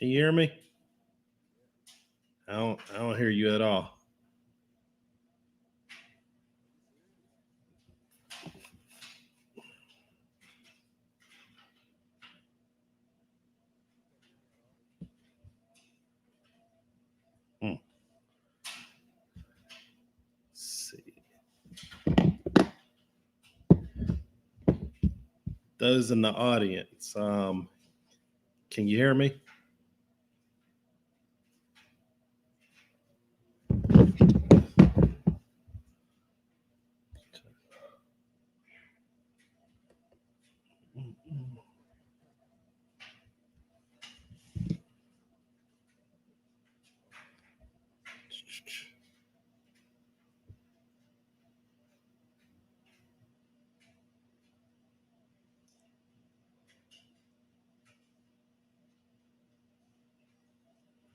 Can you hear me? I don't hear you at all. Let's see. Those in the audience, can you hear me?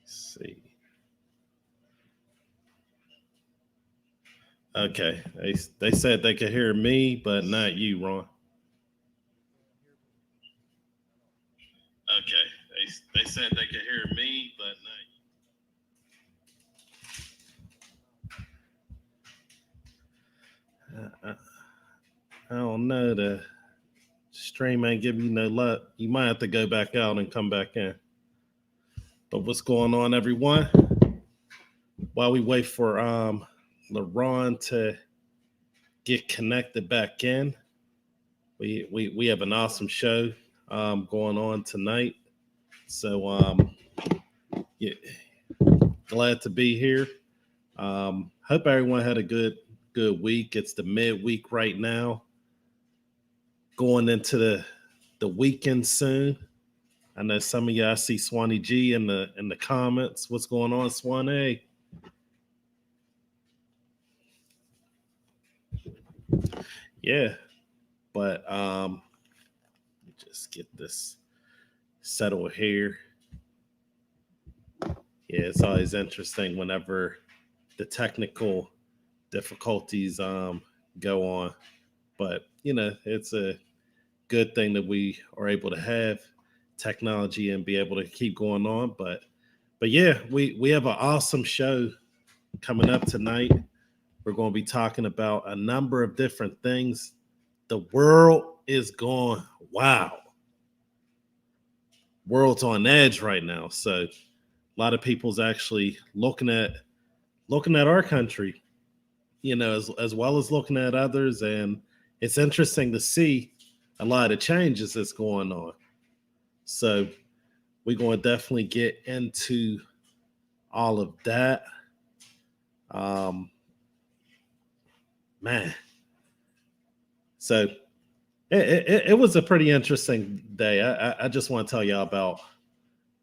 Let's see. Okay, they said they could hear me, but not you, Ron. Okay, they said they could hear me, but not you. I don't know. The stream ain't giving you no luck. You might have to go back out and come back in. But what's going on, everyone? While we wait for LaRon to get connected back in, we have an awesome show going on tonight. So yeah, glad to be here. Hope everyone had a good week. It's the midweek right now, going into the weekend soon. I know some of y'all, I see Swanee G in the comments. What's going on, Swanee? Yeah, but just get this settled here. Yeah, it's always interesting whenever the technical difficulties go on. But it's a good thing that we are able to have technology and be able to keep going on. But yeah, we have an awesome show coming up tonight. We're going to be talking about a number of different things. The world is going wow. World's on edge right now. So a lot of people's actually looking at our country, as well as looking at others. And it's interesting to see a lot of changes that's going on. So we're going to definitely get into all of that. Man. So it was a pretty interesting day. I just want to tell y'all about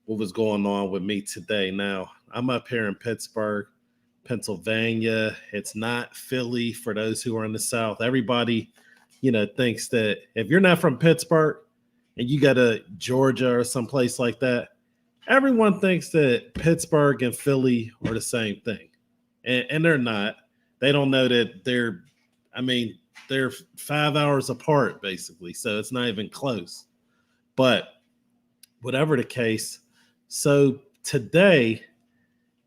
what was going on with me today. Now, I'm up here in Pittsburgh, Pennsylvania. It's not Philly for those who are in the South. Everybody, thinks that if you're not from Pittsburgh and you go to Georgia or someplace like that, everyone thinks that Pittsburgh and Philly are the same thing. And they're not. They don't know that they're 5 hours apart, basically. So it's not even close. But whatever the case, so today,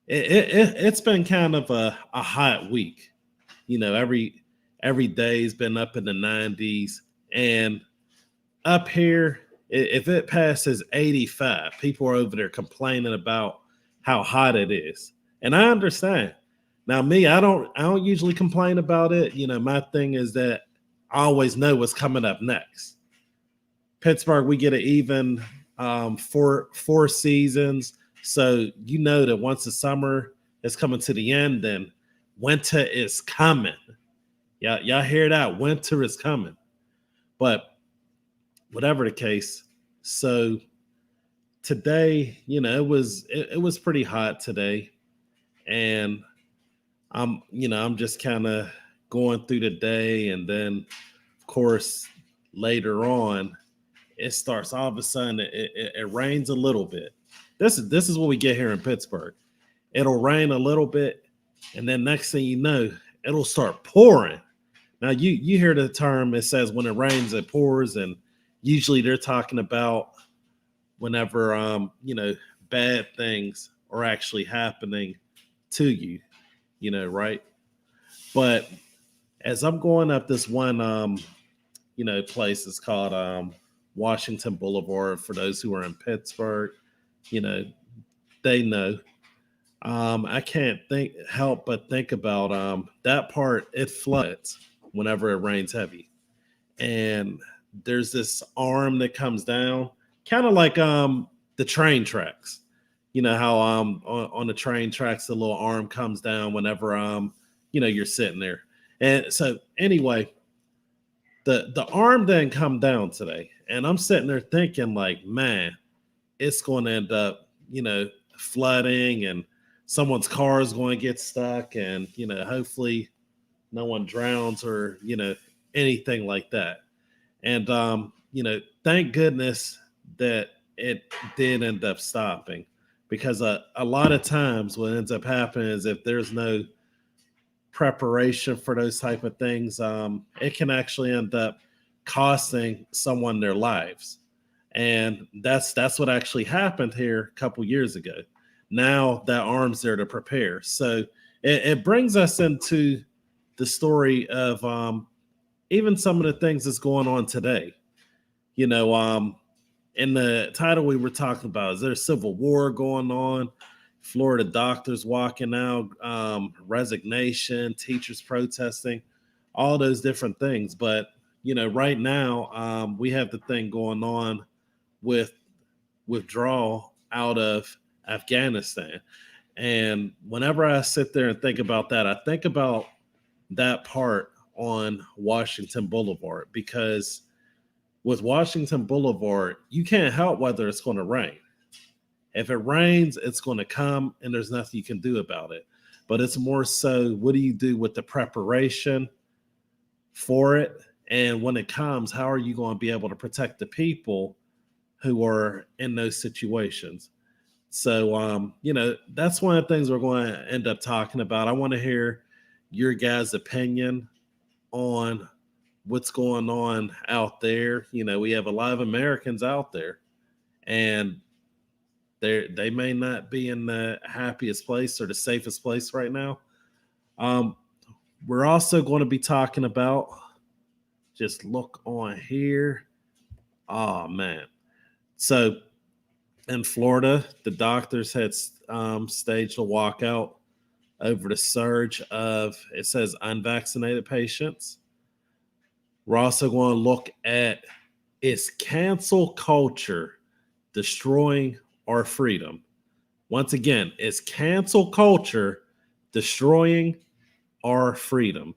it's been kind of a hot week. Every day's been up in the 90s. And up here, if it passes 85, people are over there complaining about how hot it is. And I understand. Now, me, I don't usually complain about it. My thing is that I always know what's coming up next. Pittsburgh, we get an even four seasons. So that once the summer is coming to the end, then winter is coming. Y'all hear that? Winter is coming. But whatever the case, so today, it was pretty hot today. And I'm just kind of going through the day, and then of course later on it starts all of a sudden it rains a little bit. This is what we get here in Pittsburgh. It'll rain a little bit, and then next thing you know, it'll start pouring. Now you hear the term, it says when it rains it pours, and usually they're talking about whenever bad things are actually happening to you, right? But as I'm going up this one place, it's called Washington Boulevard. For those who are in Pittsburgh, they know. I can't help but think about that part. It floods whenever it rains heavy, and there's this arm that comes down, kind of like the train tracks. You know how on the train tracks the little arm comes down whenever you're sitting there. And so anyway, the arm didn't come down today, and I'm sitting there thinking like, man, it's going to end up flooding, and someone's car is going to get stuck, and hopefully no one drowns or anything like that. And thank goodness that it did end up stopping, because a lot of times what ends up happening is if there's no preparation for those type of things, it can actually end up costing someone their lives. And that's what actually happened here a couple years ago. Now that arm's there to prepare. So it brings us into the story of even some of the things that's going on today. In the title we were talking about, is there a civil war going on? Florida doctors walking out, resignation, teachers protesting, all those different things. But, right now we have the thing going on with withdrawal out of Afghanistan. And whenever I sit there and think about that, I think about that part on Washington Boulevard, because with Washington Boulevard, you can't help whether it's going to rain. If it rains, it's going to come, and there's nothing you can do about it. But it's more so, what do you do with the preparation for it? And when it comes, how are you going to be able to protect the people who are in those situations? So, that's one of the things we're going to end up talking about. I want to hear your guys' opinion on what's going on out there. We have a lot of Americans out there, and they may not be in the happiest place or the safest place right now. We're also going to be talking about, just look on here. Oh, man. So in Florida, the doctors had staged a walkout over the surge of, it says, unvaccinated patients. We're also going to look at, is cancel culture destroying our freedom? Once again, is cancel culture destroying our freedom?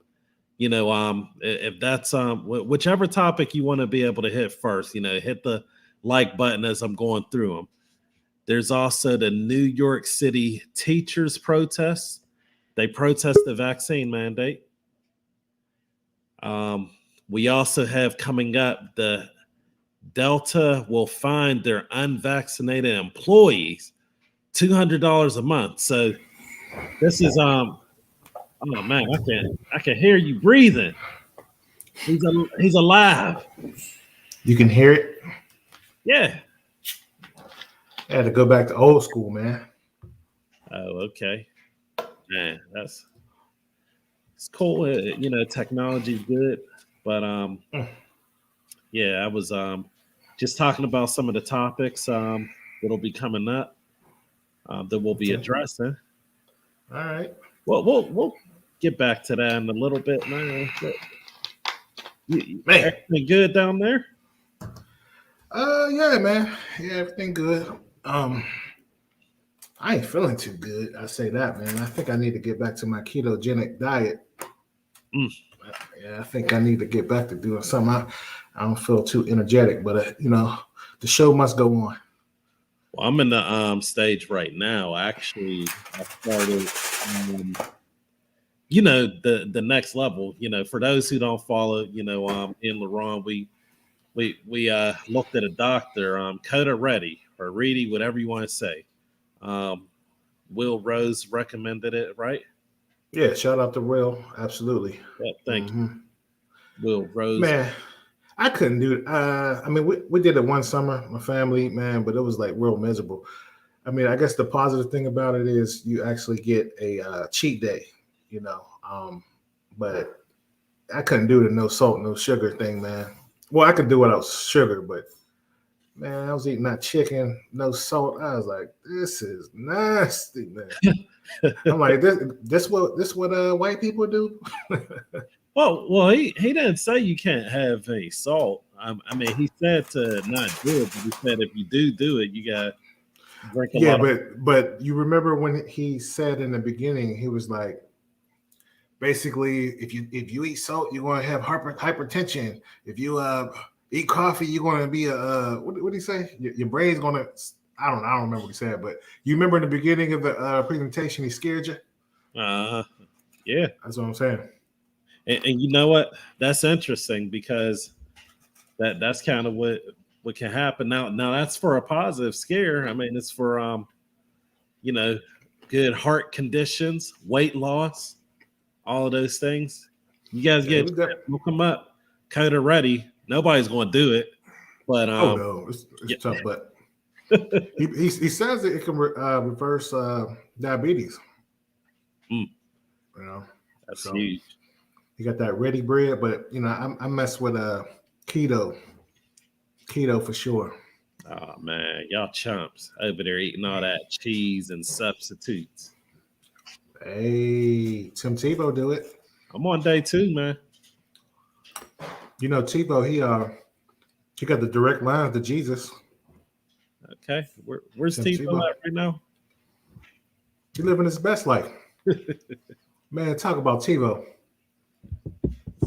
If that's whichever topic you want to be able to hit first, hit the like button as I'm going through them. There's also the New York City teachers protests. They protest the vaccine mandate. We also have coming up, the Delta will fine their unvaccinated employees $200 a month. So this is oh man, I can hear you breathing. He's alive. You can hear it? Yeah. I had to go back to old school, man. Oh, okay. Man, it's cool. Technology is good, but yeah, I was just talking about some of the topics that'll be coming up that we'll be addressing. All right. Well, we'll get back to that in a little bit, man. Man, everything good down there? Yeah, man. Yeah, everything good. I ain't feeling too good. I say that, man. I think I need to get back to my ketogenic diet. Yeah, I think I need to get back to doing something. I don't feel too energetic, but the show must go on. Well, I'm in the stage right now. Actually, I started, the next level. For those who don't follow, in Laurent, we looked at a doctor, Coda Reddy or Reedy, whatever you want to say. Will Rose recommended it, right? Yeah, shout out to Will. Absolutely. Yeah, thank you. Will Rose. Man, I couldn't do it. I mean, we did it one summer, my family, man, but it was like real miserable. I mean, I guess the positive thing about it is you actually get a cheat day, but I couldn't do the no salt, no sugar thing, man. Well, I could do it without sugar, but man, I was eating that chicken, no salt. I was like, this is nasty, man. I'm like, this what white people do? Well, he didn't say you can't have any salt. I mean, he said to not do it, but he said if you do it, you got to drink a lot. But you remember when he said in the beginning, he was like, basically, if you eat salt, you're going to have hypertension. If you eat coffee, you're going to be what did he say? Your brain's going to. I don't remember what he said, but you remember in the beginning of the presentation, he scared you. Yeah, that's what I'm saying. And you know what? That's interesting because that's kind of what can happen. Now that's for a positive scare. I mean, it's for good heart conditions, weight loss, all of those things. You guys look them up. Coda Ready. Nobody's going to do it, but no, it's tough. But he says that it can reverse diabetes. That's huge. You got that ready bread, but I mess with keto for sure. Oh man, y'all chumps over there eating all that cheese and substitutes. Hey, Tim Tebow do it. I'm on day 2, man. Tebow, he got the direct line to Jesus. Okay, where's Tebow at right now? He living his best life. Man, talk about Tebow.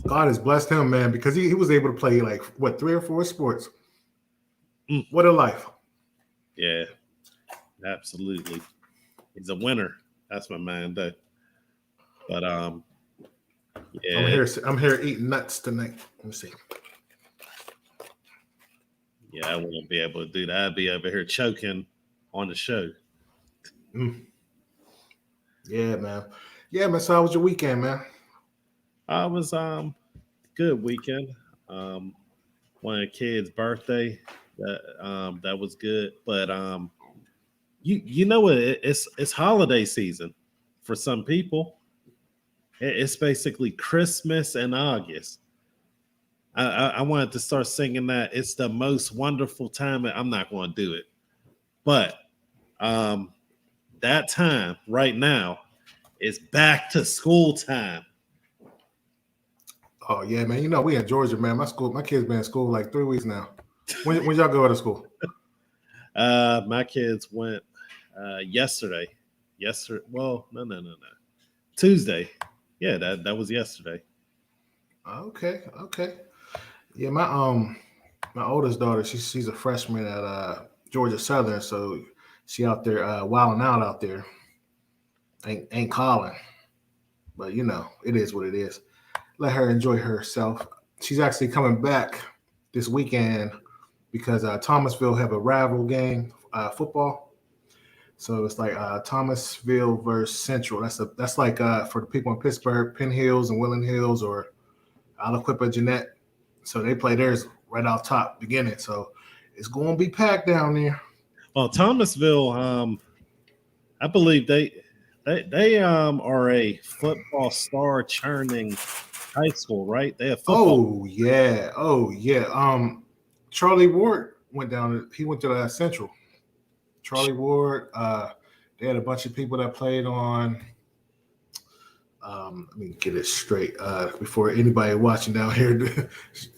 God has blessed him, man, because he was able to play 3 or 4 sports. What a life. Yeah, absolutely. He's a winner. That's my man, though. But yeah. I'm here eating nuts tonight. Let me see. Yeah, I wouldn't be able to do that. I'd be over here choking on the show. Mm. Yeah, man. Yeah, man. So how was your weekend, man? I was good weekend. One of the kids' birthday. That was good. But you know what? It's holiday season for some people. It's basically Christmas and August. I wanted to start singing that. It's the most wonderful time. I'm not going to do it, but um, that time right now is back to school time. Oh yeah, man. You know we in Georgia, man. My kids been in school like 3 weeks now. When y'all go to school? My kids went yesterday. Yesterday. Well, no. Tuesday. Yeah, that was yesterday. Okay. Yeah, my oldest daughter, she's a freshman at Georgia Southern, so she out there wilding out there. Ain't calling, but you know it is what it is. Let her enjoy herself. She's actually coming back this weekend because Thomasville have a rival game, football. So it's like Thomasville versus Central. That's like for the people in Pittsburgh, Penn Hills and Willing Hills, or Aliquippa, Jeanette. So they play theirs right off top beginning. So it's going to be packed down there. Well, Thomasville, I believe they are a football star churning high school, right? They have football. Oh yeah. Charlie Ward went down. He went to the Central. Charlie Ward. They had a bunch of people that played on. Let me get it straight before anybody watching down here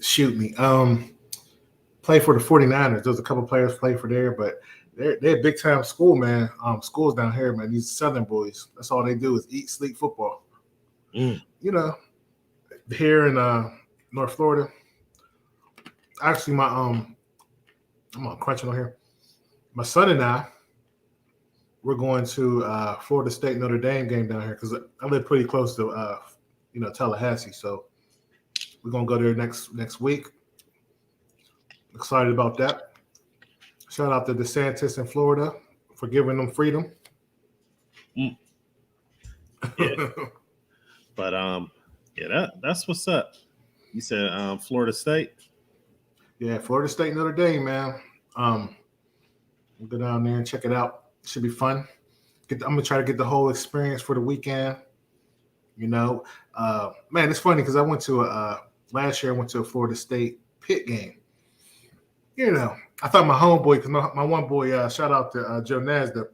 shoot me. Play for the 49ers. There's a couple players play for there, but they're big time school, man. Schools down here, man. These Southern boys. That's all they do is eat, sleep, football. Mm. You know, here in North Florida. Actually, I'm crunching on here. My son and I, we're going to Florida State Notre Dame game down here because I live pretty close to Tallahassee, so we're gonna go there next week. Excited about that. Shout out to DeSantis in Florida for giving them freedom. Mm. Yeah. But yeah, that's what's up. You said Florida State? Yeah, Florida State Notre Dame, man. We'll go down there and check it out. Should be fun. I'm gonna try to get the whole experience for the weekend. You know, man, it's funny because I went to last year. I went to a Florida State Pitt game. You know, I thought my homeboy, because my one boy, shout out to Joe Nasdaq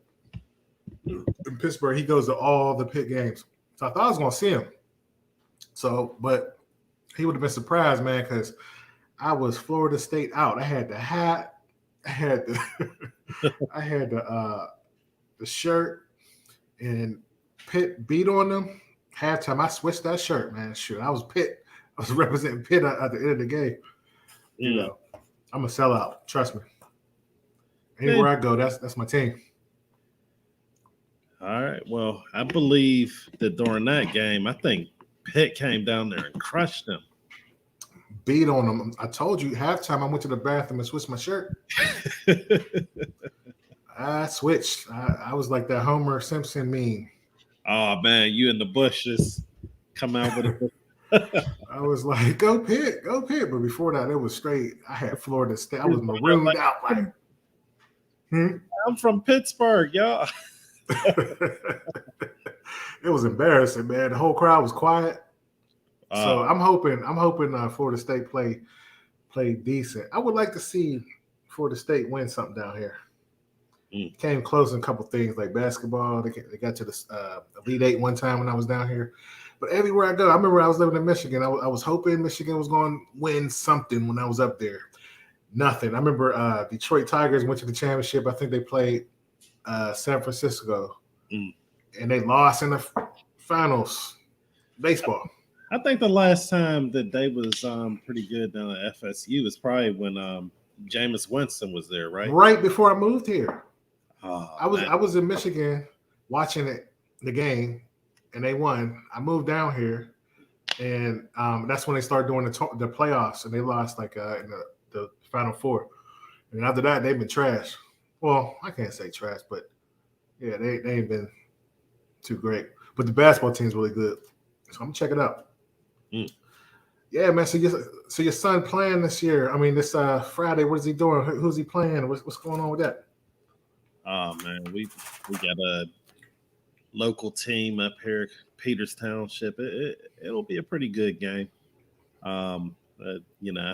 in Pittsburgh. He goes to all the Pitt games, so I thought I was gonna see him. So, but he would have been surprised, man, because I was Florida State out. I had the hat, I had the, I had the shirt, and Pitt beat on them. Halftime, I switched that shirt, man. Shoot, I was Pitt. I was representing Pitt at the end of the game. You know, I'm a sellout. Trust me. Anywhere I go, that's my team. All right. Well, I believe that during that game, I think Pitt came down there and crushed them. Beat on them. I told you, halftime, I went to the bathroom and switched my shirt. I switched. I was like that Homer Simpson meme. Oh, man, you in the bushes come out with a I was like, go Pitt. But before that, it was straight. I had Florida State. I was marooned out. Like, I'm from Pittsburgh, y'all. It was embarrassing, man. The whole crowd was quiet. So I'm hoping Florida State play decent. I would like to see Florida State win something down here. Came close in a couple things like basketball. They got to the Elite Eight one time when I was down here. But everywhere I go, I remember I was living in Michigan. I was hoping Michigan was going to win something when I was up there. Nothing. I remember Detroit Tigers went to the championship. I think they played San Francisco, and they lost in the finals. Baseball. I think the last time that they was pretty good down at FSU was probably when Jameis Winston was there, right? Right before I moved here. Oh, I was in Michigan watching the game, and they won. I moved down here, and that's when they started doing the playoffs, and they lost like in the Final Four. And after that, they've been trash. Well, I can't say trash, but Yeah, they ain't been too great. But the basketball team's really good. So I'm gonna check it out. Mm. Yeah, man. So your son playing this year. I mean, this Friday. What is he doing? Who's he playing? What's going on with that? Oh man, we got a local team up here, Peters Township. It'll be a pretty good game. I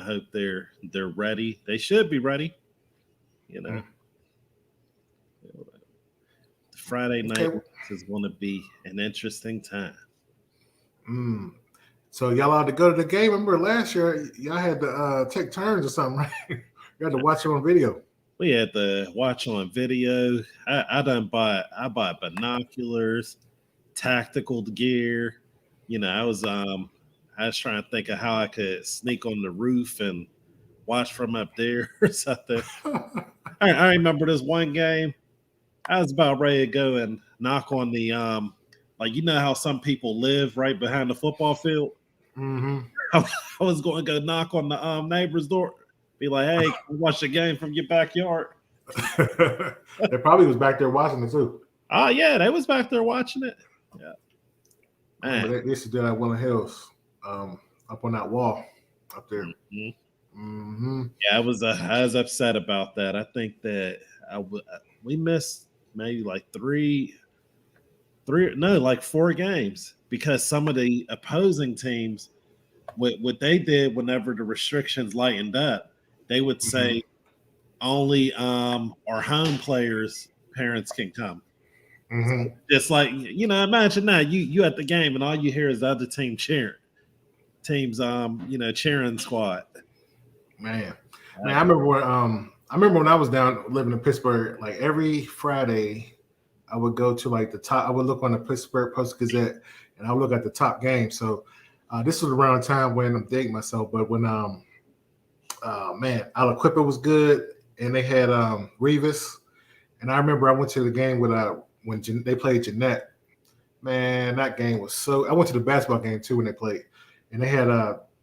hope they're ready. They should be ready. You know, Friday night is going to be an interesting time. So y'all allowed to go to the game? Remember last year y'all had to take turns or something, right? You had to watch it on video. We had to watch on video. I bought binoculars, tactical gear. I was trying to think of how I could sneak on the roof and watch from up there or something. I remember this one game. I was about ready to go and knock on the how some people live right behind the football field. Mm-hmm. I was going to go knock on the neighbor's door, be like, "Hey, can watch the game from your backyard." They probably was back there watching it too. Oh yeah, they was back there watching it. Yeah, man. They used to do that at Willing Hills, up on that wall up there. Mm-hmm. Mm-hmm. Yeah, I was upset about that. I think that we missed maybe like four games because some of the opposing teams, what they did whenever the restrictions lightened up, they would say only our home players' parents can come. Mm-hmm. Just like imagine now you at the game and all you hear is the other team cheering. Teams cheering squad. Man, I remember when I was down living in Pittsburgh, like every Friday I would go to like the top. I would look on the Pittsburgh Post-Gazette and I would look at the top game. So this was around the time when I'm dating myself, but when Aliquippa was good and they had Revis, and I remember I went to the game with when they played Jeanette. Man, that game was so. I went to the basketball game too when they played, and they had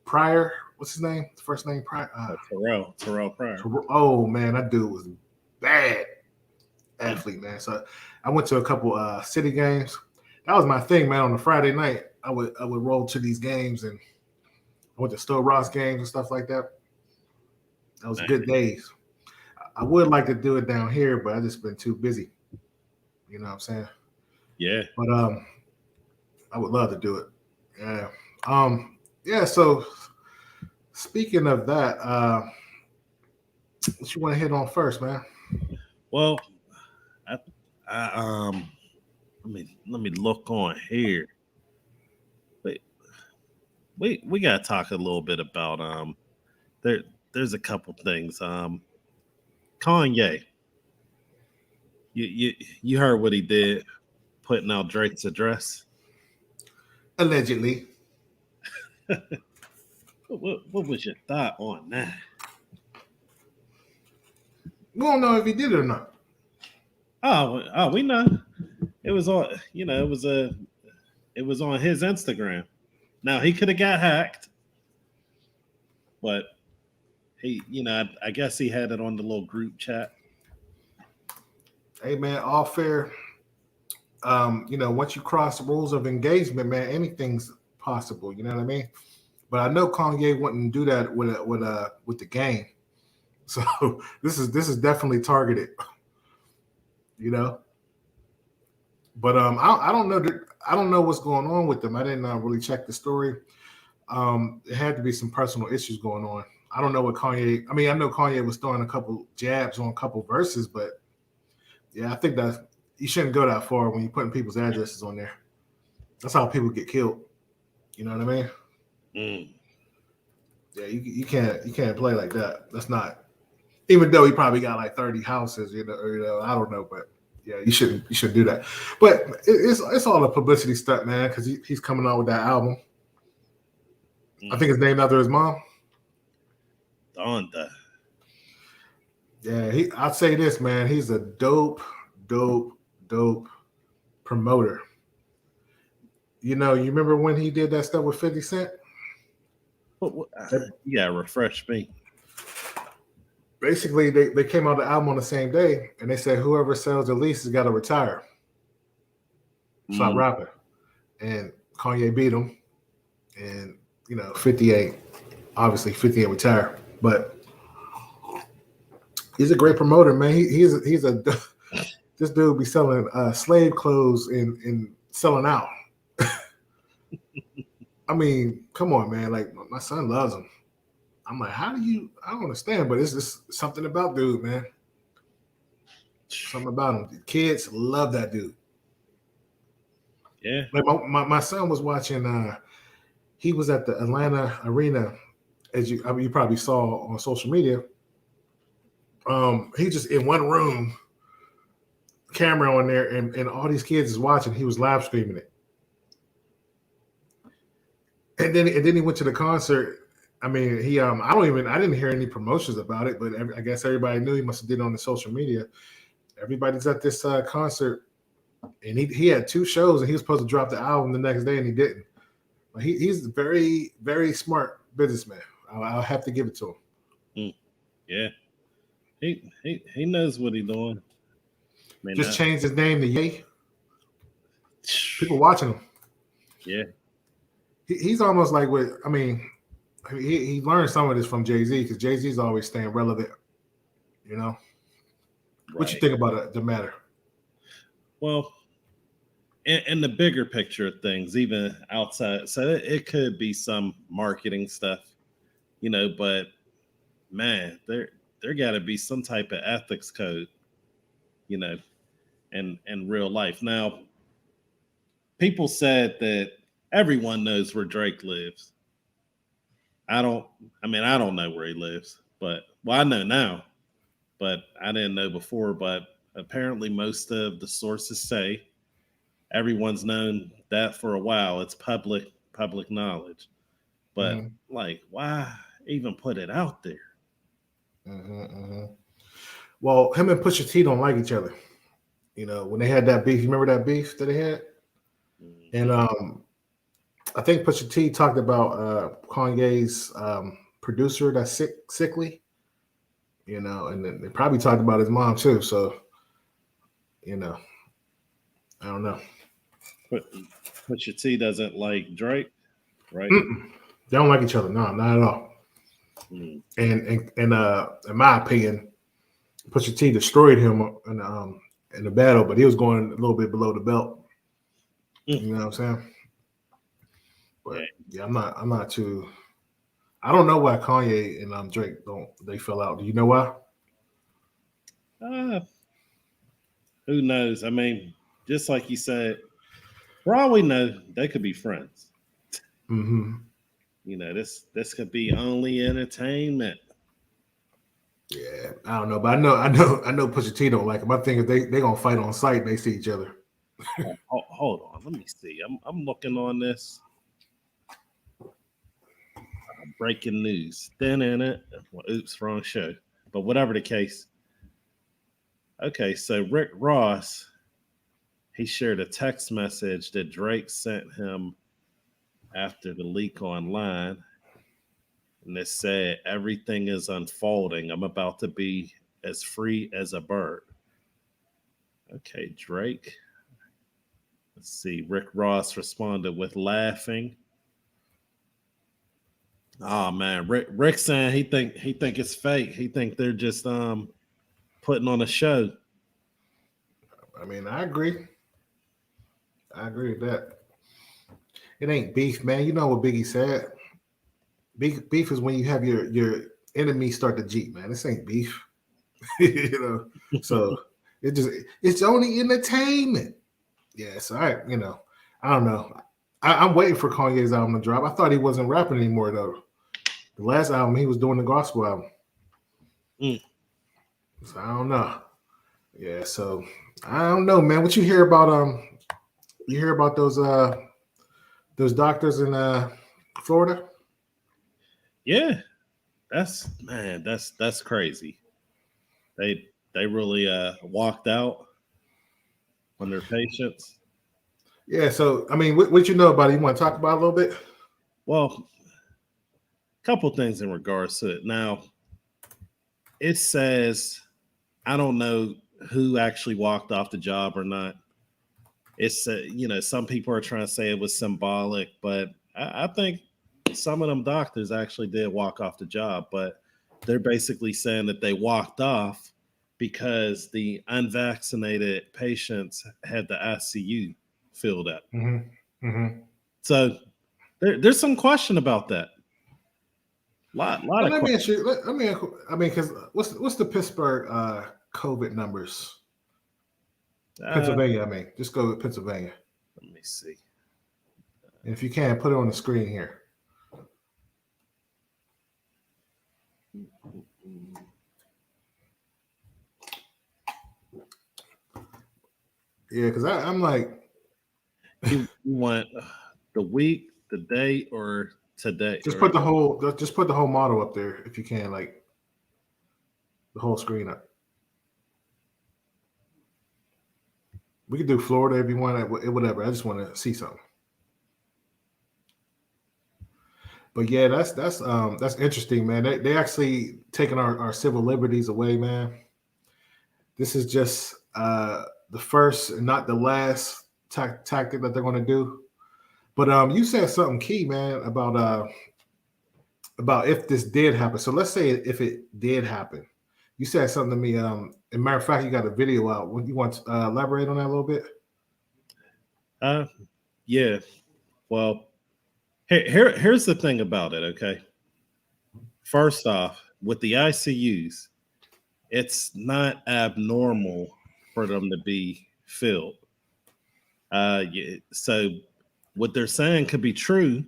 Pryor. What's his name? First name Pryor. Terrell Pryor. Oh man, that dude was bad athlete, man. So I went to a couple city games. That was my thing, man. On a Friday night, I would roll to these games, and I went to Stowe Ross games and stuff like that. That was good days. I would like to do it down here, but I just been too busy. You know what I'm saying? Yeah. But I would love to do it. Yeah. Yeah. So speaking of that, what you want to hit on first, man? Well, let me look on here. Wait, we gotta talk a little bit about there's a couple things. Kanye. You heard what he did, putting out Drake's address? Allegedly. What was your thought on that? We don't know if he did it or not. Oh, we know. It was on, it was on his Instagram. Now he could have got hacked, but he, I guess he had it on the little group chat. Hey man, all fair. Once you cross the rules of engagement, man, anything's possible. You know what I mean? But I know Kanye wouldn't do that with the game. So this is definitely targeted. But I don't know I don't know what's going on with them. I didn't really check the story. It had to be some personal issues going on. I don't know what Kanye. I mean, I know Kanye was throwing a couple jabs on a couple verses, but yeah, I think that you shouldn't go that far when you're putting people's addresses on there. That's how people get killed. You know what I mean? Yeah, you can't play like that. That's not. Even though he probably got like 30 houses, I don't know, but yeah, you shouldn't do that. But it's all a publicity stunt, man, because he's coming out with that album. I think it's named after his mom. Donda. Yeah, I'd say this, man. He's a dope promoter. You remember when he did that stuff with 50 Cent? Yeah, refresh me. Basically, they came out the album on the same day, and they said whoever sells the least has got to retire. stopped rapping, and Kanye beat him, and 58, obviously 58 retired, but he's a great promoter, man. He's a this dude be selling slave clothes and selling out. I mean, come on, man. Like my son loves him. I'm like, how do you? I don't understand, but it's just something about dude, man. Something about him. The kids love that dude. Yeah. Like my son was watching. He was at the Atlanta Arena, as you probably saw on social media. He just in one room, camera on there, and all these kids is watching. He was live streaming it, and then he went to the concert. I mean, I didn't hear any promotions about it, but I guess everybody knew. He must have did it on the social media. Everybody's at this concert, and he had 2 shows, and he was supposed to drop the album the next day, and he didn't. He's a very, very smart businessman. I'll have to give it to him. Yeah, he knows what he's doing. Just changed his name to Ye. People watching him. Yeah, he's almost like he learned some of this from Jay-Z, because Jay-Z's always staying relevant. Right. What you think about the matter? Well, in the bigger picture of things, even outside, so it could be some marketing stuff, but man, there got to be some type of ethics code, in real life. Now, people said that everyone knows where Drake lives. I don't know where he lives, but I know now, but I didn't know before. But apparently most of the sources say everyone's known that for a while. It's public knowledge. But why even put it out there? Well, him and Pusha T don't like each other. When they had that beef, you remember that beef that they had? And I think Pusha T talked about Kanye's producer that's sickly, and then they probably talked about his mom too. So, I don't know. But Pusha T doesn't like Drake, right? They don't like each other. No, not at all. And in my opinion, Pusha T destroyed him in the battle, but he was going a little bit below the belt. You know what I'm saying? But yeah, I'm not too. I don't know why Kanye and Drake they fell out. Do you know why? Who knows? I mean, just like you said, for all we know, they could be friends. This could be only entertainment. Yeah, I don't know, but I know Pusha T don't like him. I think if they gonna fight on sight, they see each other. Hold on, let me see. I'm looking on this. Breaking news. Oops, wrong show. But whatever the case. Okay, so Rick Ross, he shared a text message that Drake sent him after the leak online. And it said, everything is unfolding. I'm about to be as free as a bird. Okay, Drake. Let's see. Rick Ross responded with laughing. Oh man, Rick saying he think it's fake. He think they're just putting on a show. I mean, I agree. I agree with that. It ain't beef, man. You know what Biggie said? Beef is when you have your enemy start to Jeep, man. This ain't beef. So it's only entertainment. Yeah, so I don't know. I'm waiting for Kanye's album to drop. I thought he wasn't rapping anymore though. The last album he was doing the gospel album. So I don't know. Yeah, so I don't know, man. What you hear about you hear about those doctors in Florida? Yeah. That's crazy. They really walked out on their patients. Yeah, so I mean, what you know about it? You want to talk about it a little bit? Well, a couple things in regards to it. Now, it says, I don't know who actually walked off the job or not, it's some people are trying to say it was symbolic, but I think some of them doctors actually did walk off the job, but they're basically saying that they walked off because the unvaccinated patients had the ICU filled up. Mm-hmm. Mm-hmm. So there's some question about that. Lot Well, of let me questions. ask you. I mean, because what's the Pittsburgh COVID numbers? Pennsylvania. I mean, just go with Pennsylvania. Let me see. And if you can, put it on the screen here. Yeah, because I'm like, You want the week, the date, or today? just put the whole model up there if you can, like the whole screen up. We could do Florida if you want, whatever. I just want to see something. But yeah, that's interesting, man. They actually taking our civil liberties away, man. This is just the first and not the last tactic that they're going to do. But you said something key, man, about if this did happen. So let's say if it did happen, you said something to me. As a matter of fact, you got a video out. Would you want to elaborate on that a little bit? Yeah. Well, here's the thing about it. Okay. First off, with the ICUs, it's not abnormal for them to be filled. So what they're saying could be true,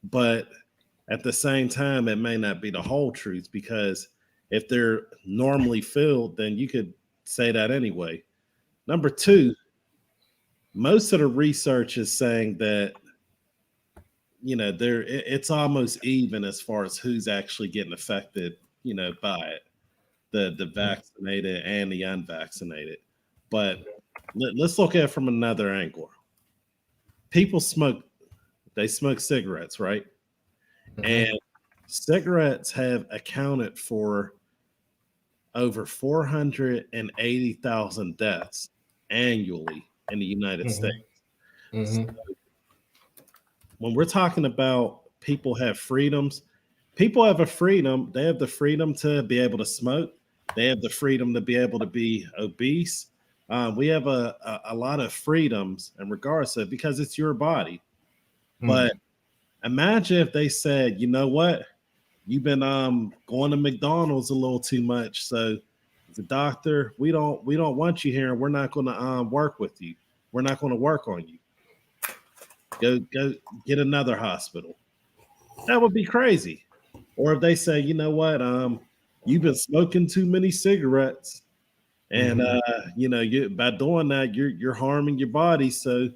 but at the same time, it may not be the whole truth, because if they're normally filled, then you could say that anyway. Number two, most of the research is saying that, it's almost even as far as who's actually getting affected, by it, the vaccinated and the unvaccinated. But let's look at it from another angle. People smoke cigarettes, right? Mm-hmm. And cigarettes have accounted for over 480,000 deaths annually in the United mm-hmm. States. Mm-hmm. So when we're talking about people have freedoms, people have a freedom. They have the freedom to be able to smoke. They have the freedom to be able to be obese. We have a lot of freedoms in regards to it, because it's your body. Mm-hmm. But imagine if they said, you know what? You've been going to McDonald's a little too much. So the doctor, we don't want you here, and we're not going to work with you. We're not going to work on you. Go get another hospital. That would be crazy. Or if they say, you know what, you've been smoking too many cigarettes, and mm-hmm. By doing that, you're harming your body. So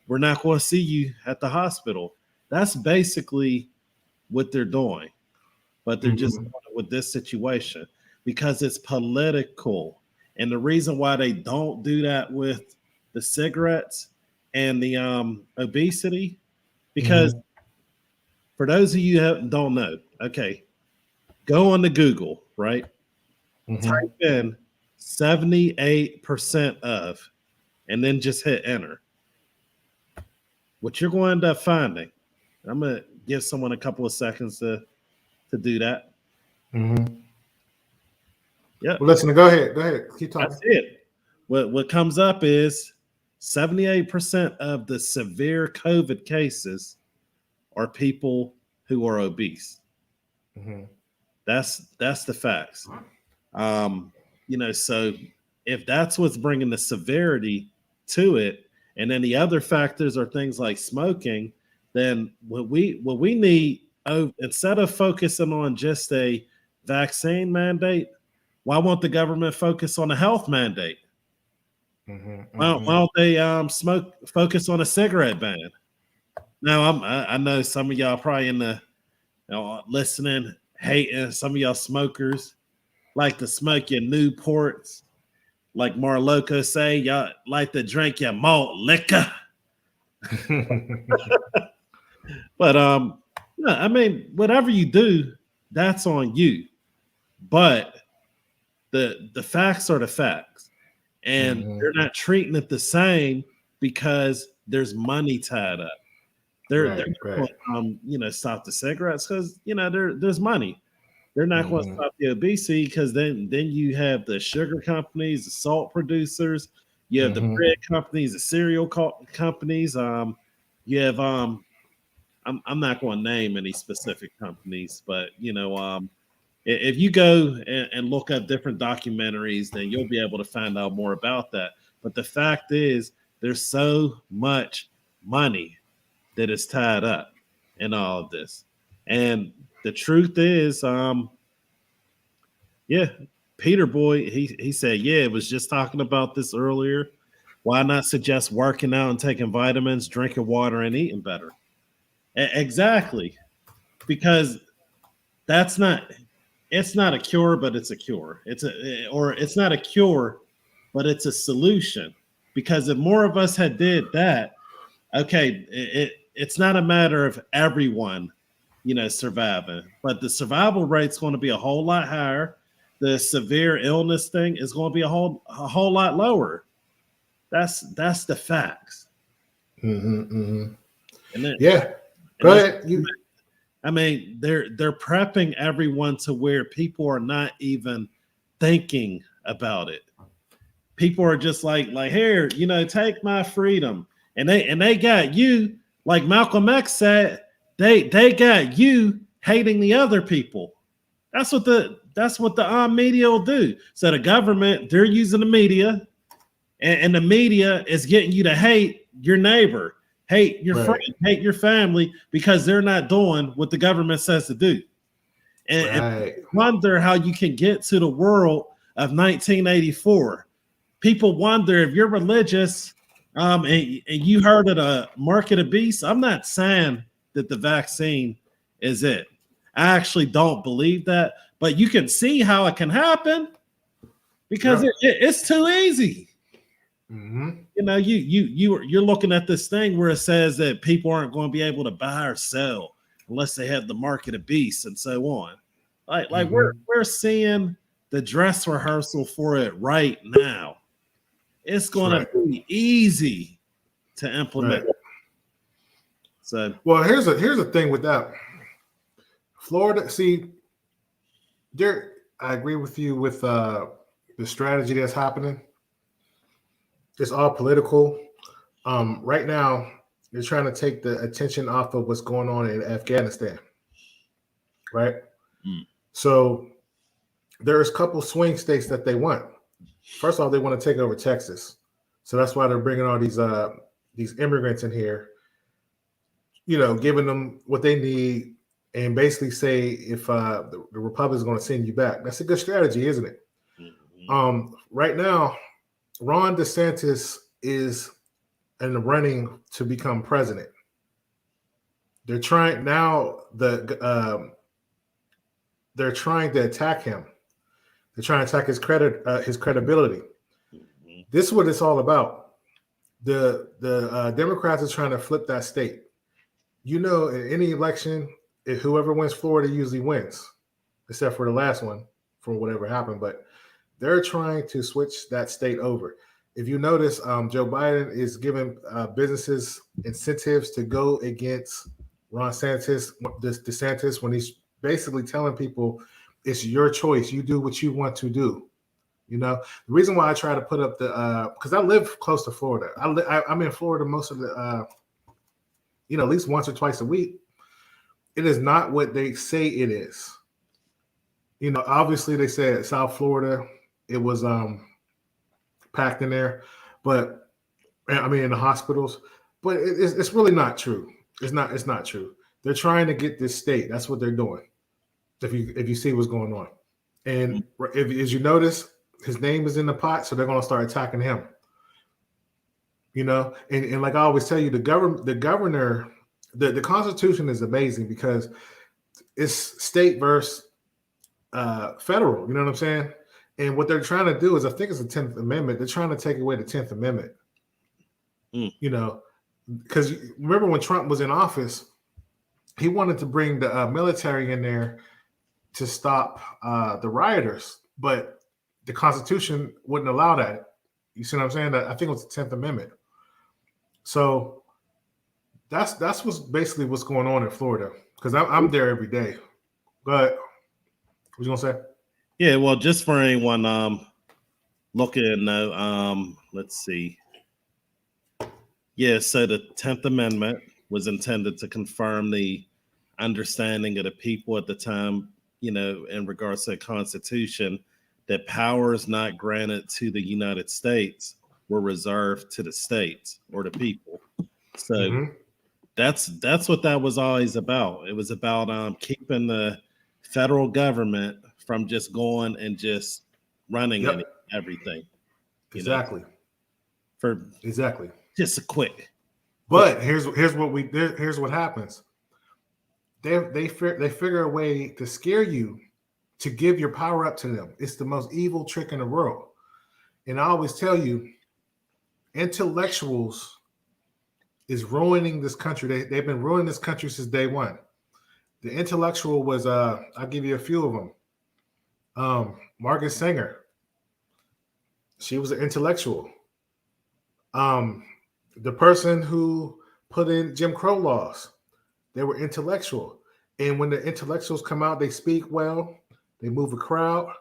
we're not going to see you at the hospital. That's basically what they're doing. But they're mm-hmm. just doing it with this situation because it's political. And the reason why they don't do that with the cigarettes and the obesity, because mm-hmm. for those of you who don't know, okay, go on to Google, right? Mm-hmm. Type in 78% of, and then just hit enter. What you're going to end up finding, I'm going to give someone a couple of seconds to do that. Mm-hmm. Yeah. Well, listen, go ahead. Keep talking. That's it. What comes up is 78% of the severe COVID cases are people who are obese. Mm-hmm. That's the facts. So if that's what's bringing the severity to it, and then the other factors are things like smoking, then what we need, instead of focusing on just a vaccine mandate, why won't the government focus on a health mandate? Mm-hmm, mm-hmm. Why don't they focus on a cigarette ban? Now, I know some of y'all probably in the listening, hating. Some of y'all smokers like to smoke your Newports, like Marloco say. Y'all like to drink your malt liquor. But I mean, whatever you do, that's on you. But the facts are the facts, and mm-hmm. they're not treating it the same because there's money tied up. They're not going to stop the cigarettes because there's money. They're not going to stop the obesity because then you have the sugar companies, the salt producers, you have the bread companies, the cereal companies. You have I'm not going to name any specific companies, but if you go and look up different documentaries, then you'll be able to find out more about that. But the fact is, there's so much money that is tied up in all of this. And the truth is, Peter Boy, he said, it was just talking about this earlier. Why not suggest working out and taking vitamins, drinking water, and eating better? Exactly. Because it's not a cure, but it's a cure. It's not a cure, but it's a solution. Because if more of us had did that, okay, it's not a matter of everyone, surviving, but the survival rate's going to be a whole lot higher. The severe illness thing is going to be a whole lot lower. That's the facts. And then, go ahead. I mean, they're prepping everyone to where people are not even thinking about it. People are just like here, take my freedom. And they got you, like Malcolm X said, they got you hating the other people. That's what the media will do. So the government, they're using the media, and the media is getting you to hate your neighbor, hate your friend, hate your family, because they're not doing what the government says to do. And wonder how you can get to the world of 1984. People wonder if you're religious, and you heard of the market of beasts. I'm not saying that the vaccine is it. I actually don't believe that, but you can see how it can happen because it's too easy. You're looking at this thing where it says that people aren't going to be able to buy or sell unless they have the market of beasts and so on. Like we're seeing the dress rehearsal for it right now. It's going to be easy to implement. So, well, here's the thing with that. Florida, see, I agree with you with the strategy that's happening. It's all political. Right now, they're trying to take the attention off of what's going on in Afghanistan. Right? So there's a couple swing states that they want. First of all, they want to take over Texas. So that's why they're bringing all these immigrants in here, giving them what they need, and basically say if the Republic is going to send you back. That's a good strategy, isn't it? Right now, Ron DeSantis is in the running to become president. They're trying now. They're trying to attack him. They're trying to attack his credibility. This is what it's all about. The Democrats are trying to flip that state. In any election, whoever wins Florida usually wins, except for the last one, for whatever happened. But they're trying to switch that state over. If you notice, Joe Biden is giving businesses incentives to go against Ron DeSantis when he's basically telling people it's your choice. You do what you want to do. The reason why I try to put up because I live close to Florida. I'm in Florida most of the, at least once or twice a week. It is not what they say it is. Obviously they said South Florida, it was packed in there, but in the hospitals, but it's really not true. It's not true. They're trying to get this state. That's what they're doing. If you see what's going on, and as you notice, his name is in the pot, so they're going to start attacking him. And like I always tell you, the governor, the Constitution is amazing because it's state versus federal. You know what I'm saying? And what they're trying to do is, I think it's the 10th Amendment. They're trying to take away the 10th Amendment. Because remember when Trump was in office, he wanted to bring the military in there to stop the rioters, but the Constitution wouldn't allow that. You see what I'm saying? I think it was the 10th Amendment. So that's what's basically what's going on in Florida, because I'm there every day. But what you gonna say? Yeah, well, just for anyone looking, let's see. Yeah, so the 10th Amendment was intended to confirm the understanding of the people at the time, in regards to the Constitution, that powers not granted to the United States were reserved to the states or the people. So Mm-hmm. that's what that was always about. It was about keeping the federal government from just going and just running Yep. everything, you know, Exactly. for Exactly. just a quick. But here's what happens. They figure a way to scare you to give your power up to them. It's the most evil trick in the world. And I always tell you, intellectuals is ruining this country. They've been ruining this country since day one. The intellectual was I'll give you a few of them. Margaret Sanger. She was an intellectual. The person who put in Jim Crow laws, they were intellectual. And when the intellectuals come out, they speak well, they move a crowd,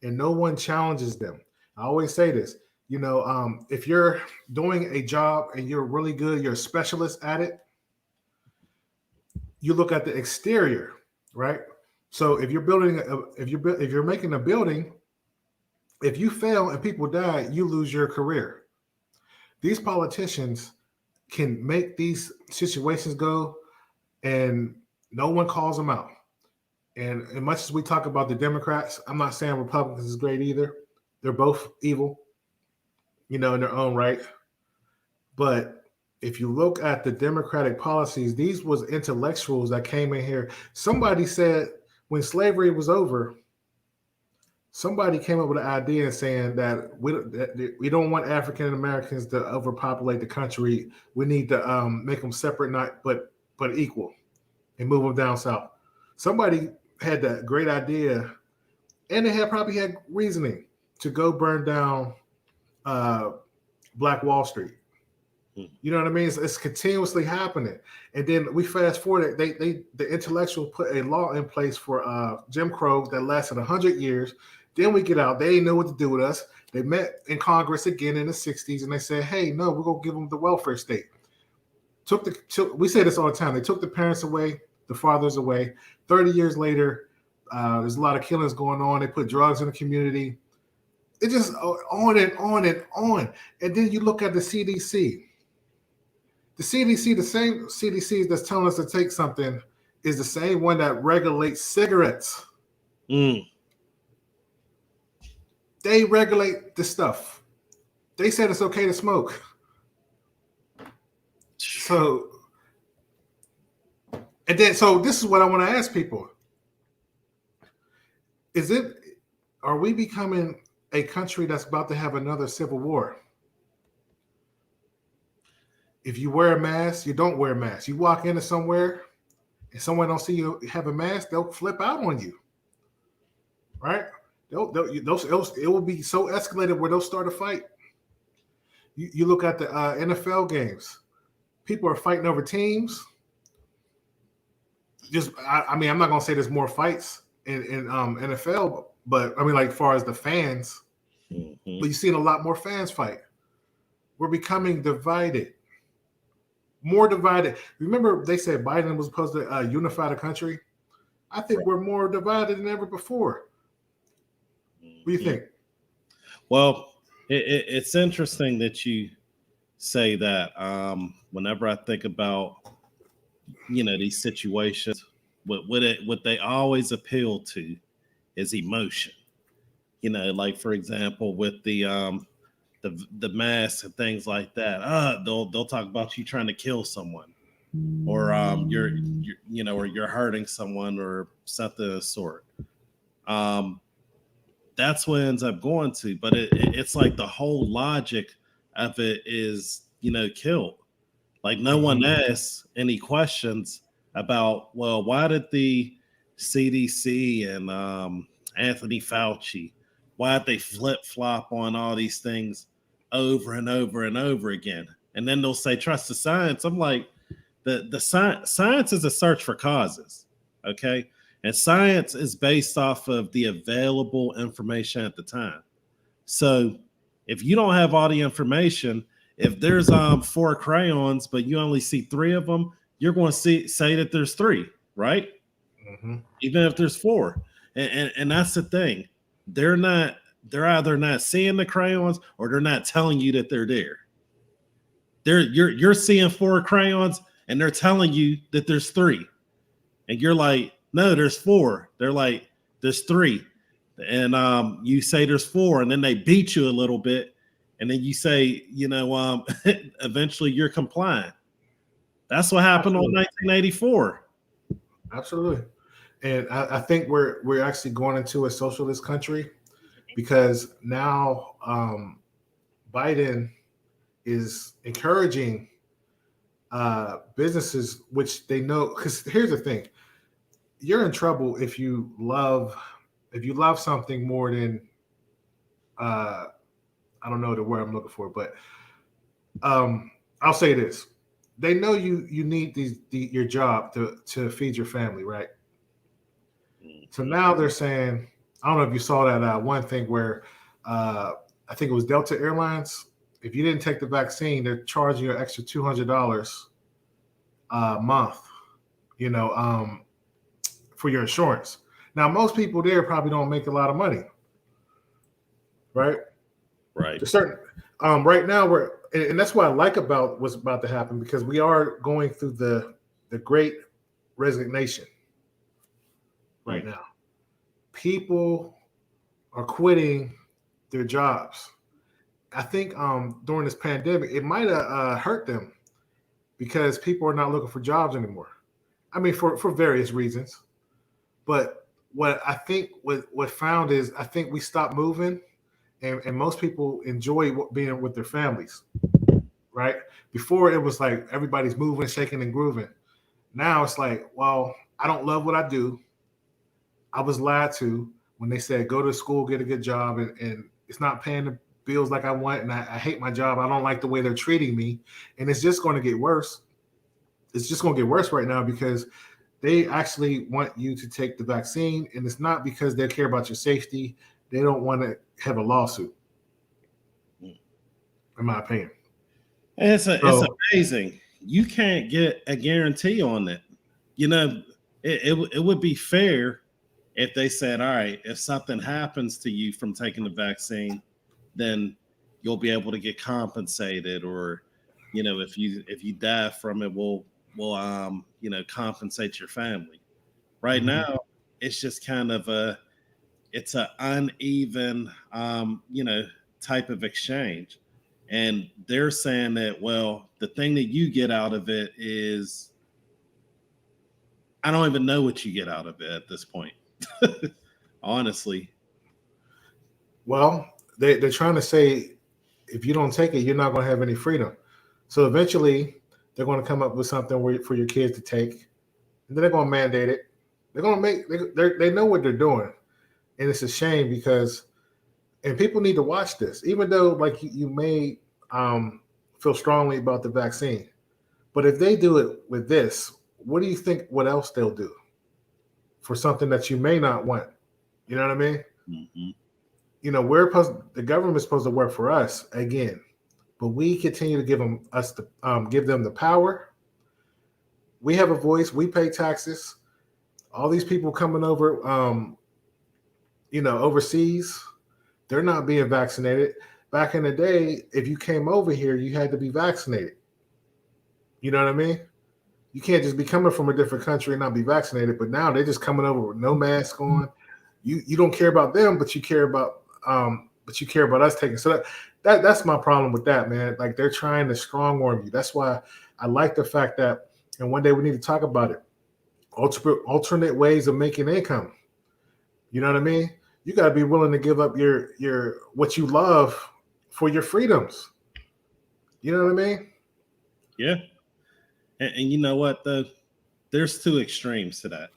and no one challenges them. I always say this, if you're doing a job and you're really good, you're a specialist at it, you look at the exterior, right? So if you're building, if you're making a building, if you fail and people die, you lose your career. These politicians can make these situations go, and no one calls them out. And as much as we talk about the Democrats, I'm not saying Republicans is great either. They're both evil, in their own right. But if you look at the Democratic policies, these was intellectuals that came in here. Somebody said when slavery was over, somebody came up with an idea and saying that we don't want African Americans to overpopulate the country. We need to make them separate, not but equal, and move them down south. Somebody had that great idea, and they probably had reasoning to go burn down Black Wall Street. You know what I mean? It's continuously happening. And then we fast forward. The intellectual put a law in place for Jim Crow that lasted 100 years. Then we get out. They didn't know what to do with us. They met in Congress again in the 60s, and they said, hey, no, we're going to give them the welfare state. We say this all the time. They took the parents away, the fathers away. 30 years later, there's a lot of killings going on. They put drugs in the community. It just on and on and on. And then you look at the CDC. The CDC, the same CDC that's telling us to take something, is the same one that regulates cigarettes. They regulate the stuff. They said it's okay to smoke. So this is what I want to ask people. Are we becoming a country that's about to have another civil war? If you wear a mask, you don't wear a mask. You walk into somewhere and someone don't see you have a mask, they'll flip out on you, right? It will be so escalated where they'll start a fight. You look at the NFL games. People are fighting over teams. I'm not going to say there's more fights in NFL, but I mean, like, as far as the fans, but you're seeing a lot more fans fight. We're becoming divided. More divided. Remember, they said Biden was supposed to unify the country. I think we're more divided than ever before. What do you think? Well, it's interesting that you say that. Whenever I think about, these situations, what they always appeal to is emotion. Like, for example, with the masks and things like that. They'll talk about you trying to kill someone, or you're or you're hurting someone or something of the sort. That's what it ends up going to. But it's like the whole logic of it is killed. Like, no one asks any questions about, well, why did the CDC and Anthony Fauci, why did they flip flop on all these things over and over and over again? and then they'll say trust the science. I'm like, the science is a search for causes, okay, and science is based off of the available information at the time. So if you don't have all the information, if there's 4 crayons but you only see 3 of them, you're going to say that there's 3, right? Mm-hmm. Even if there's 4. And that's the thing. They're either not seeing the crayons or they're not telling you that they're there. You're seeing 4 crayons and they're telling you that there's 3. And you're like, no, there's 4. They're like, there's 3. And you say there's 4, and then they beat you a little bit, and then you say, eventually you're compliant. That's what happened on 1984. Absolutely. And I think we're actually going into a socialist country, because now Biden is encouraging businesses, which they know, because here's the thing: you're in trouble if you love something more than I don't know the word I'm looking for, but I'll say this: they know you need your job to feed your family, right? So now they're saying, I don't know if you saw that one thing where I think it was Delta Airlines. If you didn't take the vaccine, they're charging you an extra $200 a month, for your insurance. Now, most people there probably don't make a lot of money, right? Right. To certain, right now and that's what I like about what's about to happen, because we are going through the great resignation right now. People are quitting their jobs. I think during this pandemic, it might have hurt them, because people are not looking for jobs anymore. I mean, for various reasons. But what I think what found is, I think we stopped moving, and most people enjoy being with their families, right? Before it was like everybody's moving, shaking, and grooving. Now it's like, well, I don't love what I do. I was lied to when they said go to school, get a good job, and it's not paying the bills like I want, and I hate my job. I don't like the way they're treating me, and it's just going to get worse. It's just going to get worse right now, because they actually want you to take the vaccine, and it's not because they care about your safety. They don't want to have a lawsuit, in my opinion. It's amazing. You can't get a guarantee on it. It would be fair if they said, all right, if something happens to you from taking the vaccine, then you'll be able to get compensated, or if you die from it, we'll compensate your family. Right now, it's just kind of it's an uneven type of exchange. And they're saying that, well, the thing that you get out of it is, I don't even know what you get out of it at this point. Honestly. Well, they're trying to say, if you don't take it, you're not going to have any freedom. So eventually they're going to come up with something for your kids to take, and then they're going to mandate it. They're going to they know what they're doing. And it's a shame, because, and people need to watch this, even though like you may feel strongly about the vaccine. But if they do it with this, what do you think, what else they'll do for something that you may not want? You know what I mean? Mm-hmm. The government's supposed to work for us again, but we continue to give them the power. We have a voice. We pay taxes. All these people coming over, overseas, they're not being vaccinated. Back in the day, if you came over here, you had to be vaccinated. You know what I mean? You can't just be coming from a different country and not be vaccinated. But now they're just coming over with no mask on. You don't care about them, but you care about us taking. So that's my problem with that, man. Like, they're trying to strong arm you. That's why I like the fact that, and one day we need to talk about it, alternate ways of making income. You know what I mean? You got to be willing to give up your what you love for your freedoms. You know what I mean? Yeah. And you know what, though? There's 2 extremes to that.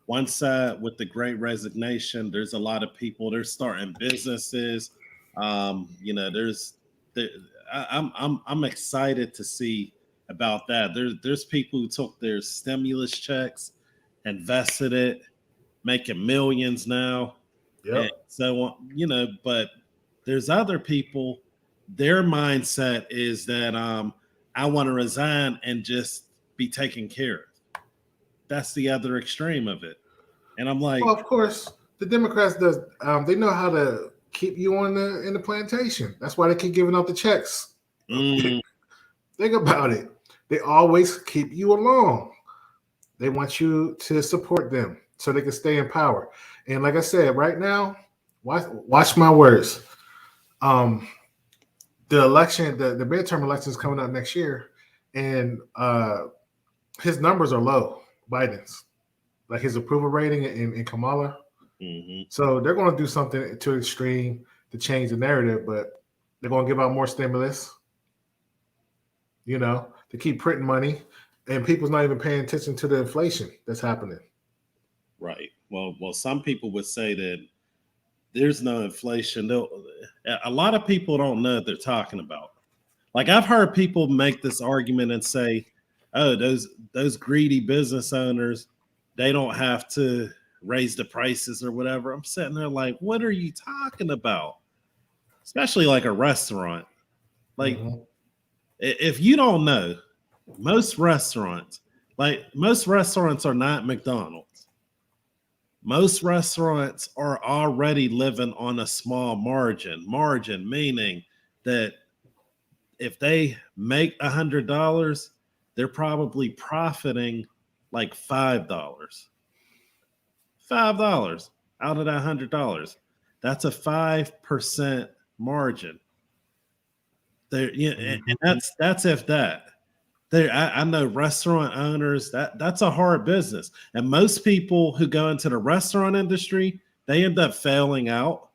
One side, with the great resignation, there's a lot of people, they're starting businesses. I'm excited to see about that. There's people who took their stimulus checks, invested it, making millions now, and Yep. so on. But there's other people. Their mindset is that I want to resign and just be taken care of. That's the other extreme of it. And I'm like, Well, of course, the Democrats does. They know how to keep you on in the plantation. That's why they keep giving out the checks. mm, Think about it. They always keep you along. They want you to support them so they can stay in power. And like I said, right now, watch my words. Um, the election, the midterm election is coming up next year, and his numbers are low. Biden's, like his approval rating in Kamala. mhm. So they're going to do something to extreme to change the narrative, but they're going to give out more stimulus, to keep printing money, and people's not even paying attention to the inflation that's happening. Right. Well, some people would say that there's no inflation. A lot of people don't know what they're talking about. Like I've heard people make this argument and say, "Oh, those greedy business owners, they don't have to raise the prices or whatever." I'm sitting there like, "What are you talking about?" Especially like a restaurant. Like Mm-hmm. if you don't know, most restaurants, are not McDonald's. Most restaurants are already living on a small margin meaning that if they make $100, they're probably profiting like $5 out of that $100. That's a 5% margin there. Yeah, and Mm-hmm. that's if that. There, I know restaurant owners, that's a hard business. And most people who go into the restaurant industry, they end up failing out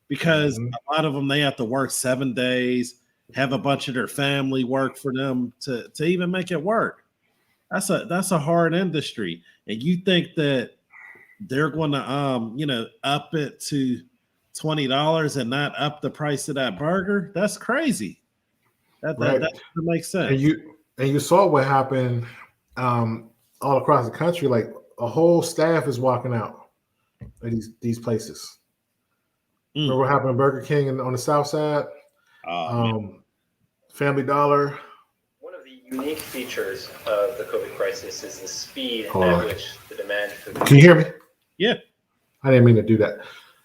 because Mm-hmm. a lot of them, they have to work 7 days, have a bunch of their family work for them to even make it work. That's a hard industry. And you think that they're going to up it to $20 and not up the price of that burger? That's crazy. That Right. doesn't make And sense. you saw what happened um, all across the country. Like a whole staff is walking out of these places. Mm. Remember what happened at Burger King on the South Side? Oh man. Um, Family Dollar. One of the unique features of the COVID crisis is the speed Hold at on. which the demand for Can you hear me? Yeah. I didn't mean to do that.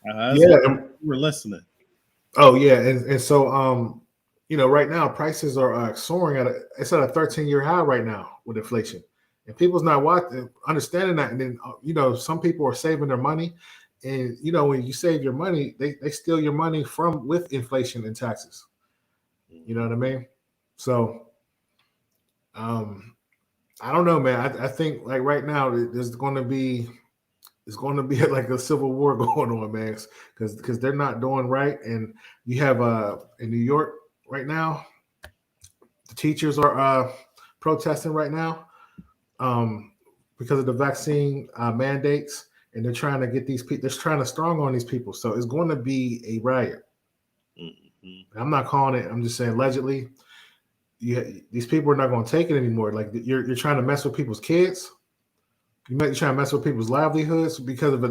That's what Yeah. we're listening. Oh yeah, and so right now prices are soaring it's at a 13-year high right now with inflation, and people's not understanding that. And then some people are saving their money, and when you save your money, they steal your money from with inflation and taxes. You know what I mean? So I don't know, man. I think like right now there's going to be it's going to be like a civil war going on, man, because they're not doing right. And you have in New York right now, the teachers are protesting right now um, because of the vaccine mandates, and they're trying to get these people. They're trying to strong on these people, so it's going to be a riot. Mm-hmm. I'm not calling it. I'm just saying allegedly. These people are not going to take it anymore. Like you're trying to mess with people's kids. You're trying to mess with people's livelihoods because of it.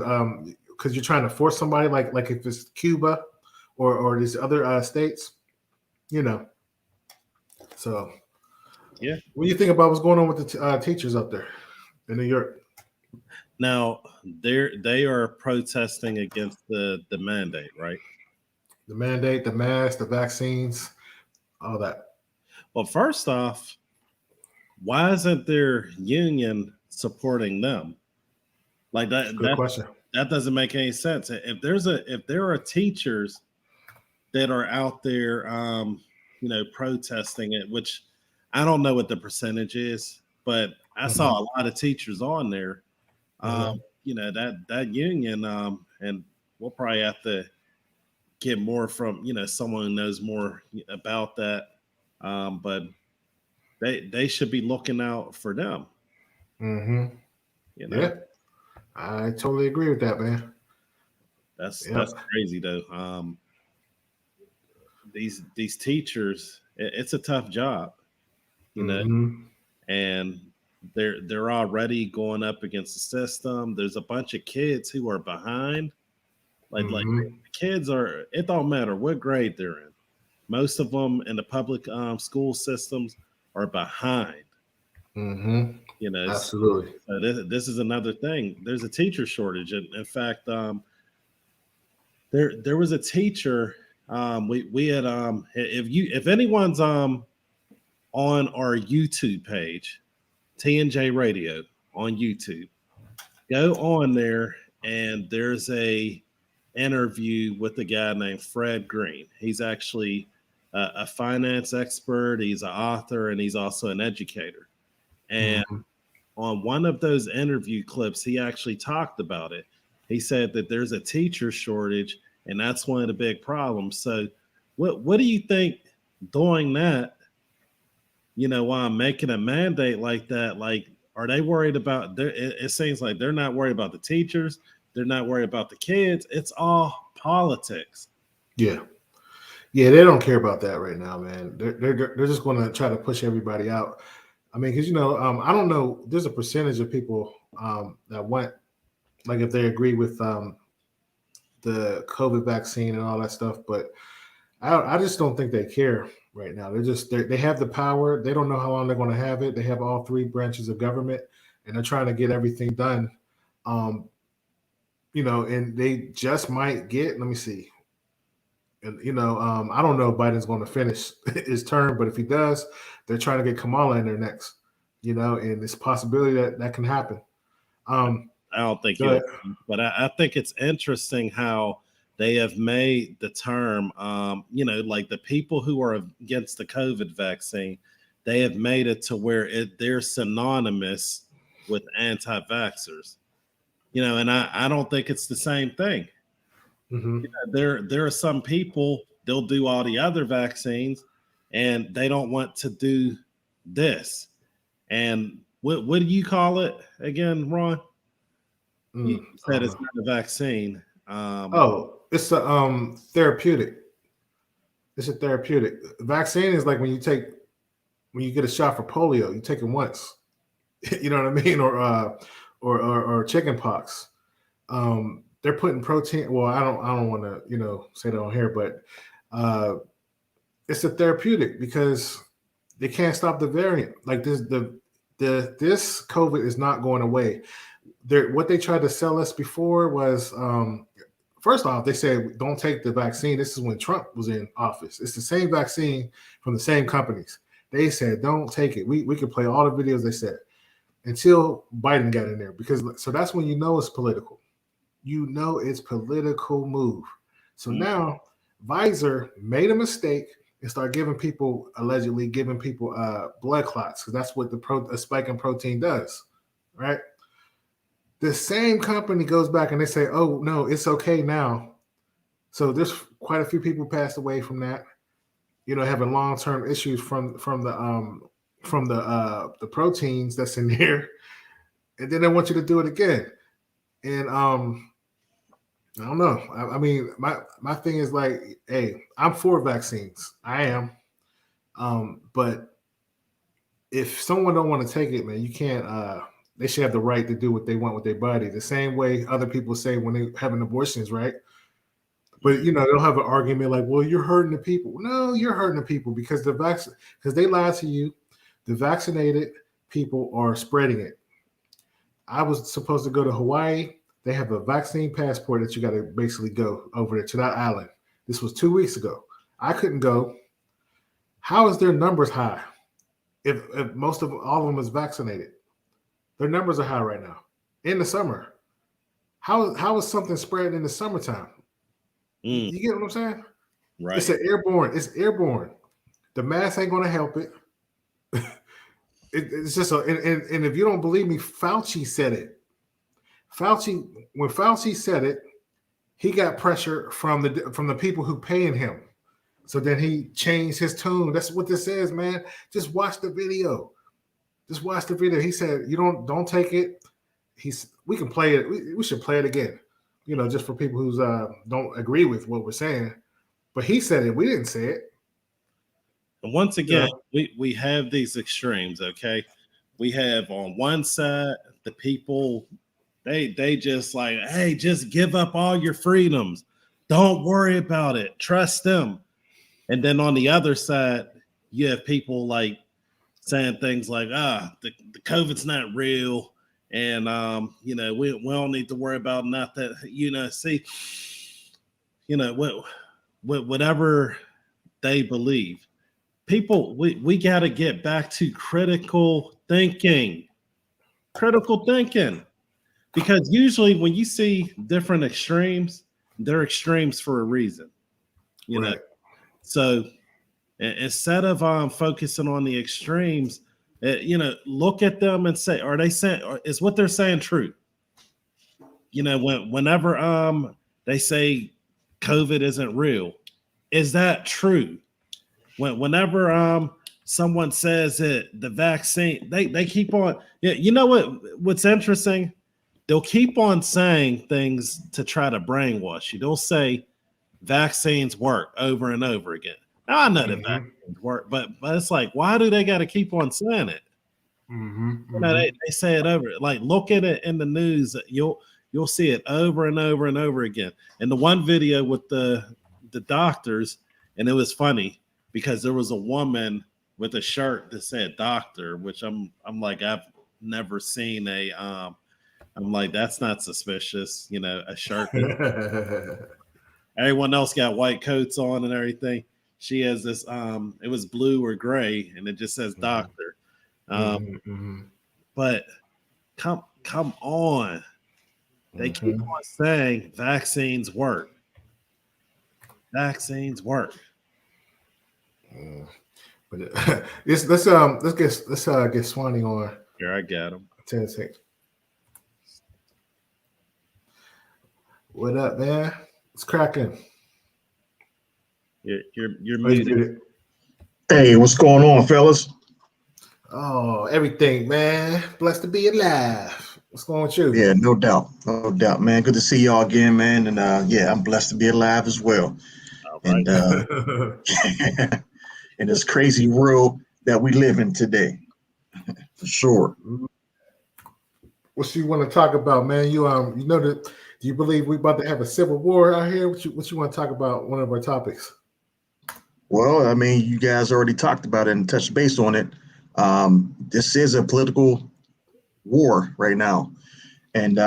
Because you're trying to force somebody, like if it's Cuba or these other states, you know. So, Yeah. what do you think about what's going on with the teachers up there in New York? Now they are protesting against the mandate, right? The mandate, the mask, the vaccines, all that. Well, first off, why isn't their union supporting them? Like That's a good question. that doesn't make any sense. If there are teachers that are out there protesting it, which I don't know what the percentage is, but I saw a lot of teachers on there. Mhm. That union, and we'll probably have to get more from someone who knows more about that. But they should be looking out for them. Mhm. You know, Yeah, I totally agree with that, man. that's Yep. crazy though. These teachers, it's a tough job, you know, and they're already going up against the system. There's a bunch of kids who are behind. Like the kids are, it don't matter what grade they're in. Most of them in the public school systems are behind. You know, Absolutely. So this is another thing. There's a teacher shortage. In fact, there was a teacher. We had if anyone's on our YouTube page, TNJ Radio on YouTube, go on there and there's a interview with a guy named Fred Green. He's actually a finance expert. He's an author and he's also an educator. And on one of those interview clips, he actually talked about it. He said that there's a teacher shortage, and that's one of the big problems. So what do you think doing that, you know, while making a mandate like that, like, are they worried about, it seems like they're not worried about the teachers. They're not worried about the kids. It's all politics. Yeah. Yeah, they don't care about that right now, man. They're just going to try to push everybody out. I mean, because, you know, I don't know. There's a percentage of people that went, like, if they agree with the COVID vaccine and all that stuff. But I just don't think they care right now. They have the power. They don't know how long they're going to have it. They have all three branches of government, and they're trying to get everything done. You know, and they just might get, let me see. And, you know, I don't know if Biden's going to finish his term, but if he does, they're trying to get Kamala in there next, you know, and it's a possibility that can happen. I don't think but I think it's interesting how they have made the term, you know, like the people who are against the COVID vaccine, they have made it to where they're synonymous with anti-vaxxers, you know, and I don't think it's the same thing. You know, there are some people, they'll do all the other vaccines and they don't want to do this. And what do you call it again, Ron? You said it's not a vaccine. It's a therapeutic. It's a therapeutic. Vaccine is like when you get a shot for polio, you take it once. You know what I mean? Or chicken pox. They're putting protein. Well, I don't want to, you know, say that on here, but it's a therapeutic because they can't stop the variant. Like this COVID is not going away. What they tried to sell us before was, first off, they said don't take the vaccine. This is when Trump was in office. It's the same vaccine from the same companies. They said don't take it. We could play all the videos they said until Biden got in there so that's when you know it's political. You know it's political move. So now Pfizer made a mistake and started allegedly giving people blood clots because that's what a spike in protein does, right? The same company goes back and they say, oh, no, it's okay now. So there's quite a few people passed away from that, you know, having long-term issues from the proteins that's in there. And then they want you to do it again. And I don't know. I mean, my thing is like, hey, I'm for vaccines. I am. But if someone don't want to take it, man, you can't. They should have the right to do what they want with their body. The same way other people say when they having abortions, right? But you know, they'll have an argument like, "Well, you're hurting the people." No, you're hurting the people because because they lied to you. The vaccinated people are spreading it. I was supposed to go to Hawaii. They have a vaccine passport that you got to basically go over there to that island. This was 2 weeks ago. I couldn't go. How is their numbers high? If most of all of them is vaccinated, their numbers are high right now in the summer. How is something spreading in the summertime? You get what I'm saying? Right. It's airborne. It's airborne. The mask ain't going to help it. It's just and if you don't believe me, Fauci said it. When Fauci said it, he got pressure from the people who paying him. So then he changed his tune. That's what this is, man. Just watch the video. Just watch the video. He said, "You don't take it." We can play it. We should play it again. You know, just for people who don't agree with what we're saying. But he said it. We didn't say it. And once again, we have these extremes, okay? We have on one side the people, they just like, hey, just give up all your freedoms. Don't worry about it. Trust them. And then on the other side, you have people like saying things like, the COVID's not real. And, we don't need to worry about nothing. Whatever they believe. People, we got to get back to critical thinking. Because usually when you see different extremes, they're extremes for a reason. You know, so instead of focusing on the extremes, look at them and say, are they saying, is what they're saying true? Whenever they say COVID isn't real, is that true? Whenever someone says that the vaccine, they keep on. You know what's interesting? They'll keep on saying things to try to brainwash you. They'll say vaccines work over and over again. Now I know that vaccines work, but it's like, why do they got to keep on saying it? They say it over. Like, look at it in the news. You'll see it over and over and over again. And the one video with the doctors, and it was funny because there was a woman with a shirt that said doctor, which I'm like, I've never seen I'm like, that's not suspicious, a shirt. Everyone else got white coats on and everything. She has this, it was blue or gray, and it just says doctor. But come on. They keep on saying vaccines work. Vaccines work. But let's get Swanee on. Here, I got him. 10 seconds. What up, man? It's cracking. You're muted. Hey, what's going on, fellas? Oh, everything, man. Blessed to be alive. What's going on with you? Yeah, no doubt, man. Good to see y'all again, man. And I'm blessed to be alive as well. Right. And in this crazy world that we live in today, for sure. What you want to talk about, man? Do you believe we're about to have a civil war out here? What you want to talk about? One of our topics. Well, I mean, you guys already talked about it and touched base on it. This is a political war right now, and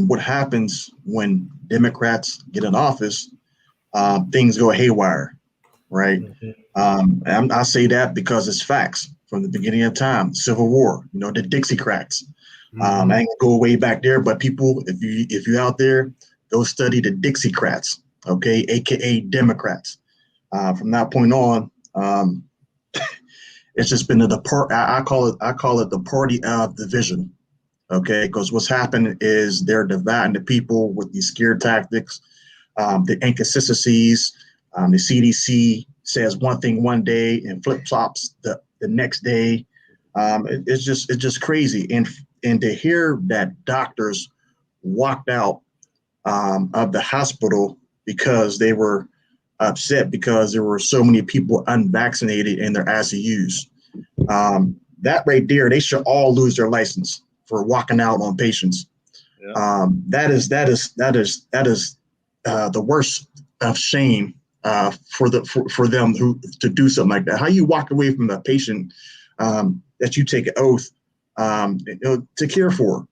what happens when Democrats get in office, things go haywire, right? And I say that because it's facts from the beginning of time. Civil War, the Dixiecrats. I ain't gonna go way back there, but people, if you're out there, go study the Dixiecrats, okay, aka Democrats. From that point on, it's just been I call it the party of division, okay? Because what's happened is they're dividing the people with these scare tactics, the inconsistencies. The CDC says one thing one day and flip flops the next day. It's just crazy. And to hear that doctors walked out of the hospital because they were upset because there were so many people unvaccinated in their ICUs. That right there, they should all lose their license for walking out on patients. Yeah. That is the worst of shame for them to do something like that. How you walk away from a patient that you take an oath to care for?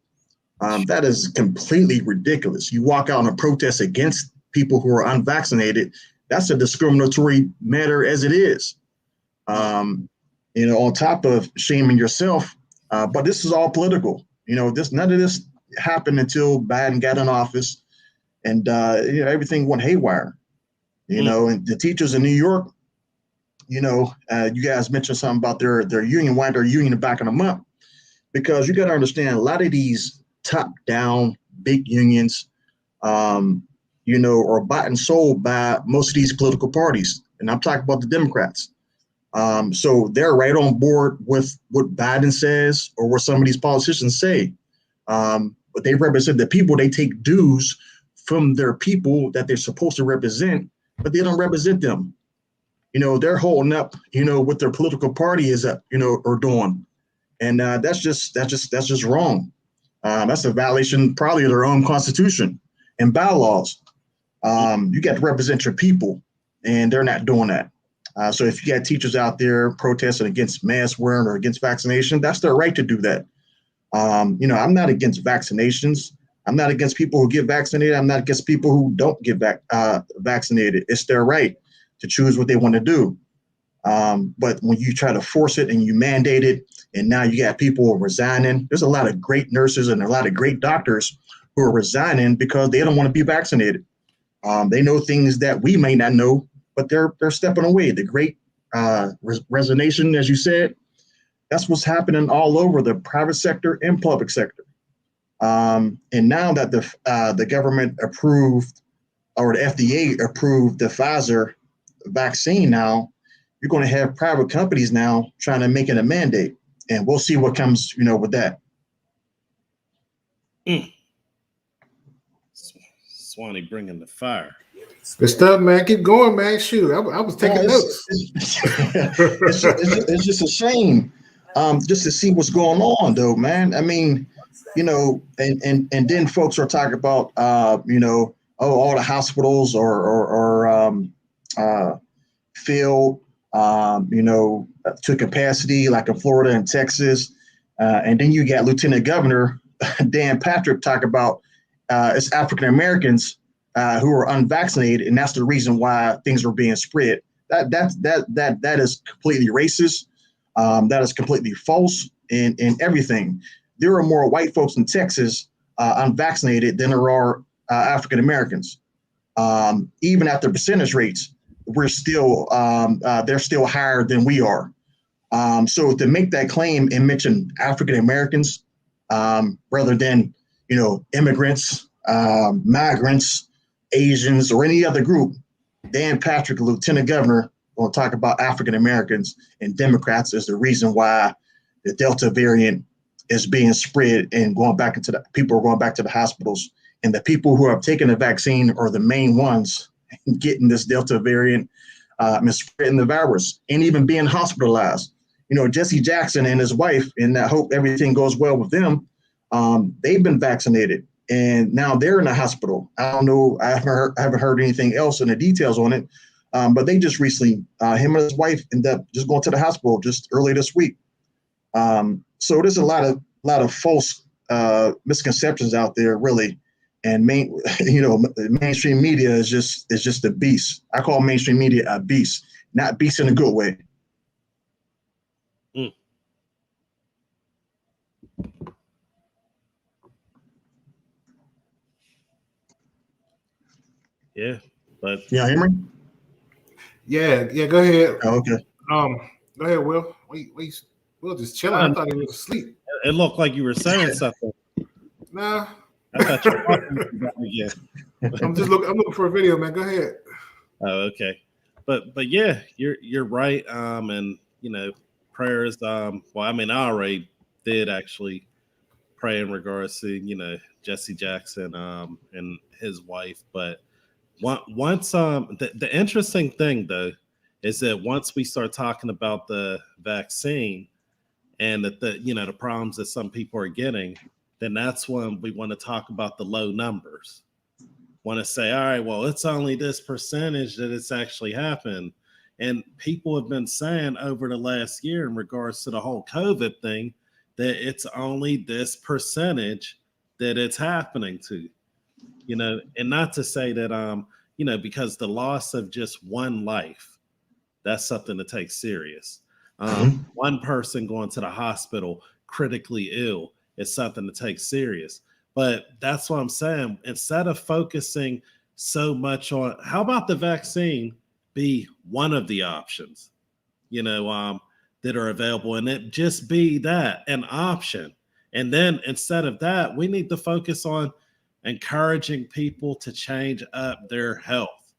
That is completely ridiculous. You walk out on a protest against people who are unvaccinated. That's a discriminatory matter as it is. On top of shaming yourself, but this is all political. None of this happened until Biden got in office, and everything went haywire. And the teachers in New York, you guys mentioned something about their union. Why their union backing them up? Because you got to understand, a lot of these top-down big unions, are bought and sold by most of these political parties. And I'm talking about the Democrats. So they're right on board with what Biden says or what some of these politicians say. But they represent the people. They take dues from their people that they're supposed to represent, but they don't represent them. they're holding up, what their political party is, are doing. And that's just wrong. That's a violation probably of their own constitution and bylaws. You got to represent your people, and they're not doing that. So if you got teachers out there protesting against mask wearing or against vaccination, that's their right to do that. I'm not against vaccinations. I'm not against people who get vaccinated. I'm not against people who don't get vaccinated. It's their right to choose what they want to do. But when you try to force it and you mandate it, and now you got people resigning, there's a lot of great nurses and a lot of great doctors who are resigning because they don't want to be vaccinated. They know things that we may not know, but they're stepping away. The great resignation, as you said, that's what's happening all over the private sector and public sector. And now that the government approved, or the FDA approved the Pfizer vaccine, now you're going to have private companies now trying to make it a mandate, and we'll see what comes, with that. Swanee bringing the fire. Good stuff, man. Keep going, man. Shoot, I was taking notes. It's just a shame, just to see what's going on, though, man. I mean, and then folks are talking about, all the hospitals are filled, to capacity, like in Florida and Texas. And then you got Lieutenant Governor Dan Patrick talk about it's African Americans who are unvaccinated, and that's the reason why things are being spread. That is completely racist. That is completely false in everything. There are more white folks in Texas unvaccinated than there are African Americans. Even at the percentage rates, we're still they're still higher than we are. So to make that claim and mention African Americans rather than immigrants, migrants, Asians, or any other group, Dan Patrick, Lieutenant Governor, will talk about African Americans and Democrats as the reason why the Delta variant is being spread and people are going back to the hospitals. And the people who have taken the vaccine are the main ones getting this Delta variant and spreading the virus and even being hospitalized. Jesse Jackson and his wife, and I hope everything goes well with them. They've been vaccinated and now they're in the hospital. I don't know. I haven't heard anything else in the details on it. But they just recently, him and his wife ended up just going to the hospital just early this week. So there's a lot of false misconceptions out there, really. And mainstream media is just a beast. I call mainstream media a beast, not beast in a good way. Yeah, but yeah, Henry. Yeah. Go ahead. Oh, okay. Go ahead, Will. We'll just chilling. I thought he was asleep. It looked like you were saying something. Nah. I thought you were talking about me again. I'm looking for a video, man. Go ahead. Oh, okay. But yeah, you're right. And prayers. Well, I mean, I already did actually pray in regards to Jesse Jackson and his wife. But once the interesting thing though is that once we start talking about the vaccine and the problems that some people are getting, then that's when we want to talk about the low numbers. Want to say, all right, well, it's only this percentage that it's actually happened. And people have been saying over the last year in regards to the whole COVID thing that it's only this percentage that it's happening to, and not to say that, because the loss of just one life, that's something to take serious. One person going to the hospital critically ill is something to take serious. But that's what I'm saying. Instead of focusing so much on how about the vaccine be one of the options, that are available, and it just be that an option. And then instead of that, we need to focus on encouraging people to change up their health,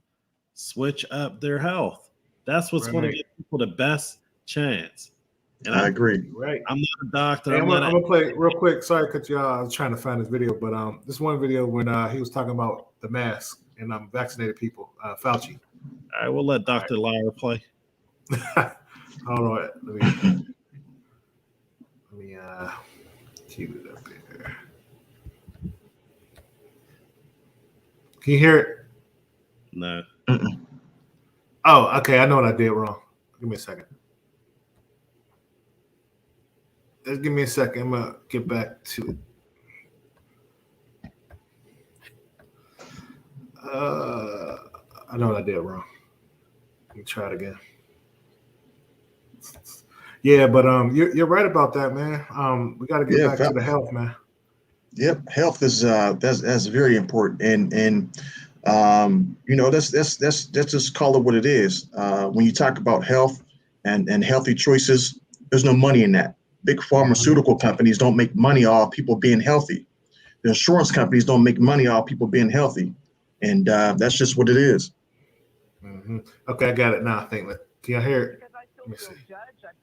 switch up their health. That's what's going to give people the best chance. And I agree. Right. I'm not a doctor. Hey, I'm gonna play real quick. Sorry to cut you off. I was trying to find this video, but this one video when he was talking about the mask and vaccinated people, Fauci. All right, we'll let Dr. Lyer play. Hold on. Let me keep it up here. Can you hear it? No. Oh, okay. I know what I did wrong. Give me a second. Just give me a second. I'm gonna get back to it. I know what I did wrong. Let me try it again. Yeah, but you're right about that, man. We got to get back to the health, man. Yep, health is that's very important, and let's just call it what it is. When you talk about health and healthy choices, there's no money in that. Big pharmaceutical companies don't make money off people being healthy. The insurance companies don't make money off people being healthy, and that's just what it is. Mm-hmm. Okay, I got it now. I think. Can you hear it? Let me see.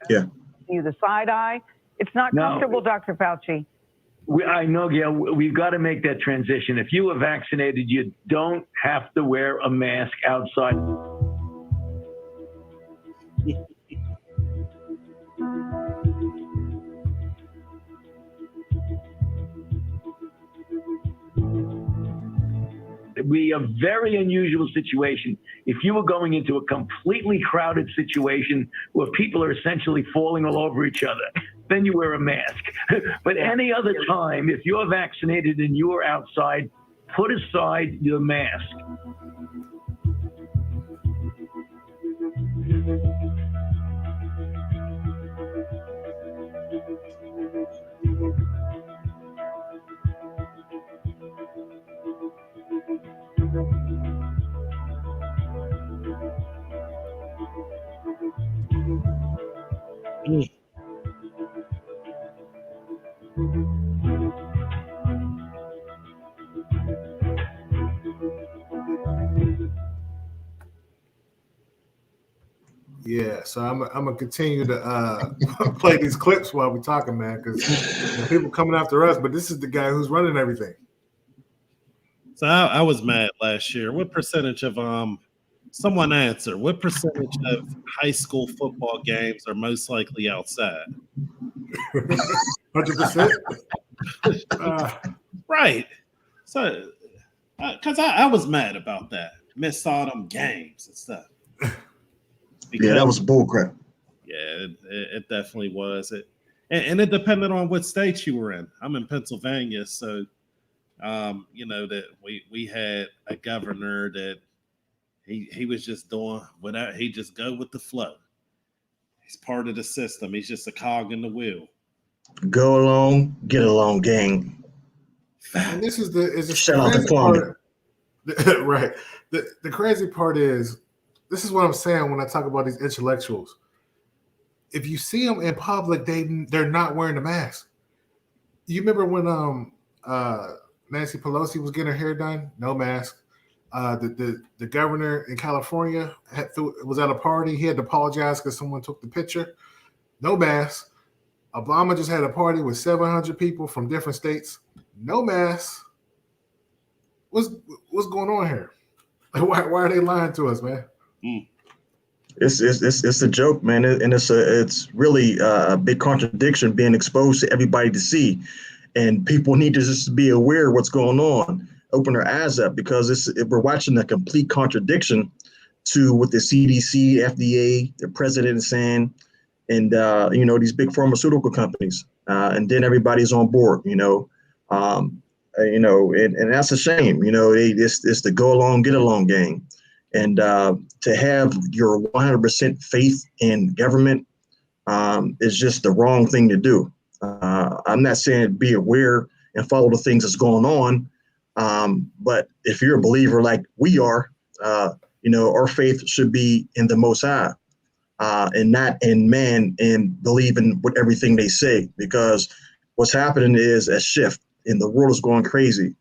Yeah. You the side eye. It's not comfortable, Dr. Fauci. I know, Gail. We've got to make that transition. If you are vaccinated, you don't have to wear a mask outside. It would be a very unusual situation if you were going into a completely crowded situation where people are essentially falling all over each other. Then you wear a mask. But any other time, if you're vaccinated and you're outside, put aside your mask. Yeah, so I'm gonna continue to play these clips while we're talking, man, because people coming after us, but this is the guy who's running everything. So I was mad last year. What percentage of someone answer? What percentage of high school football games are most likely outside? 100%. Right. So, because I was mad about that. Missed all them games and stuff. Because, yeah, that was bullcrap. Yeah, it definitely was. And it depended on what state you were in. I'm in Pennsylvania, so that we had a governor that he was just doing without. He just go with the flow. He's part of the system. He's just a cog in the wheel. Go along, get along, gang. And this is the shout out to part. Right. The crazy part is, this is what I'm saying when I talk about these intellectuals. If you see them in public, they're not wearing a mask. You remember when Nancy Pelosi was getting her hair done? No mask. The governor in California was at a party. He had to apologize because someone took the picture. No mask. Obama just had a party with 700 people from different states. No mask. What's going on here? Why are they lying to us, man? It's a joke, man, and it's really a big contradiction being exposed to everybody to see, and people need to just be aware of what's going on, open their eyes up, because we're watching a complete contradiction to what the CDC, FDA, the president is saying, and these big pharmaceutical companies, and then everybody's on board, and that's a shame. It's the go along, get along gang. And to have your 100% faith in government is just the wrong thing to do. I'm not saying be aware and follow the things that's going on, but if you're a believer like we are, our faith should be in the Most High and not in man and believe in what everything they say, because what's happening is a shift and the world is going crazy.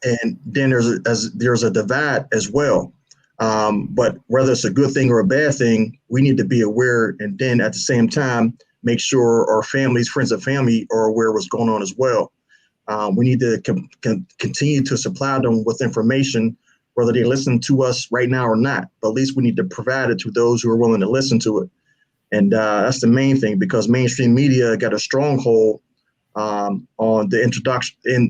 And then there's a divide as well. But whether it's a good thing or a bad thing, we need to be aware, and then at the same time, make sure our families, friends and family are aware of what's going on as well. We need to continue to supply them with information whether they listen to us right now or not. But at least we need to provide it to those who are willing to listen to it. And that's the main thing, because mainstream media got a stronghold on the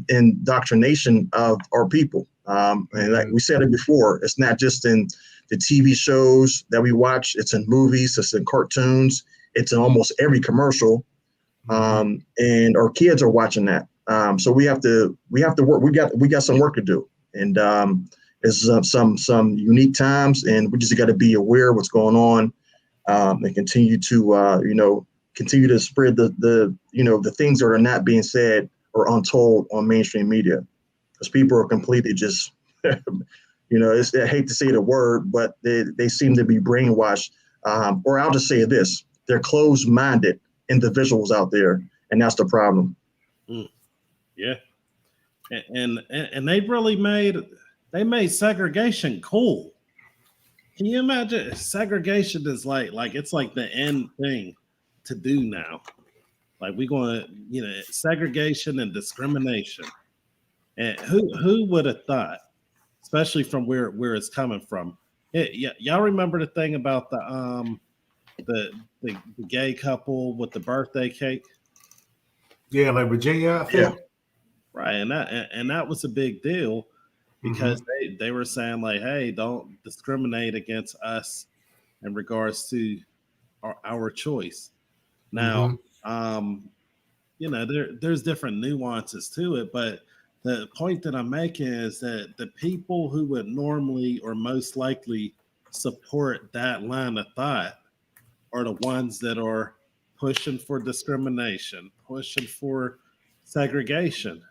indoctrination of our people. And like we said it before, it's not just in the TV shows that we watch, it's in movies, it's in cartoons, it's in almost every commercial. And our kids are watching that. So we have to work. We got some work to do. And it's some unique times, and we just got to be aware of what's going on, and continue to spread the things that are not being said or untold on mainstream media, because people are completely just, I hate to say the word, but they seem to be brainwashed, or I'll just say this, they're closed-minded individuals out there, and that's the problem. Yeah. And they really made segregation cool. Can you imagine? Segregation is like it's like the end thing to do now. Like we're going to, segregation and discrimination. And who would have thought, especially from where it's coming from? Y'all remember the thing about the gay couple with the birthday cake? Yeah, like Virginia, I think. Yeah. Right, and that was a big deal, because they were saying like, hey, don't discriminate against us in regards to our choice. Now, there's different nuances to it, but the point that I'm making is that the people who would normally or most likely support that line of thought are the ones that are pushing for discrimination, pushing for segregation.